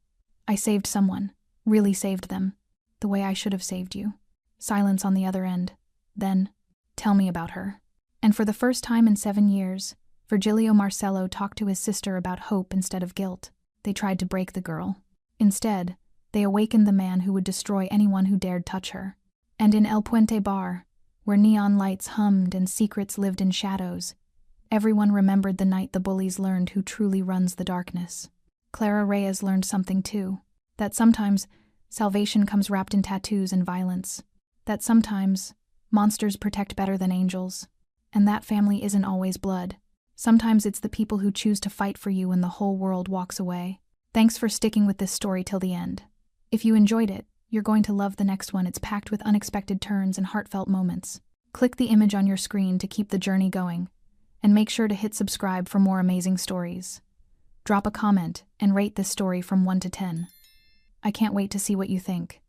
I saved someone, really saved them, the way I should have saved you. Silence on the other end. Then, tell me about her. And for the first time in 7 years, Virgilio Marcello talked to his sister about hope instead of guilt. They tried to break the girl. Instead, they awakened the man who would destroy anyone who dared touch her. And in El Puente Bar, where neon lights hummed and secrets lived in shadows, everyone remembered the night the bullies learned who truly runs the darkness. Clara Reyes learned something too, that sometimes salvation comes wrapped in tattoos and violence, that sometimes monsters protect better than angels, and that family isn't always blood. Sometimes it's the people who choose to fight for you when the whole world walks away. Thanks for sticking with this story till the end. If you enjoyed it, you're going to love the next one. It's packed with unexpected turns and heartfelt moments. Click the image on your screen to keep the journey going, and make sure to hit subscribe for more amazing stories. Drop a comment and rate this story from 1 to 10. I can't wait to see what you think.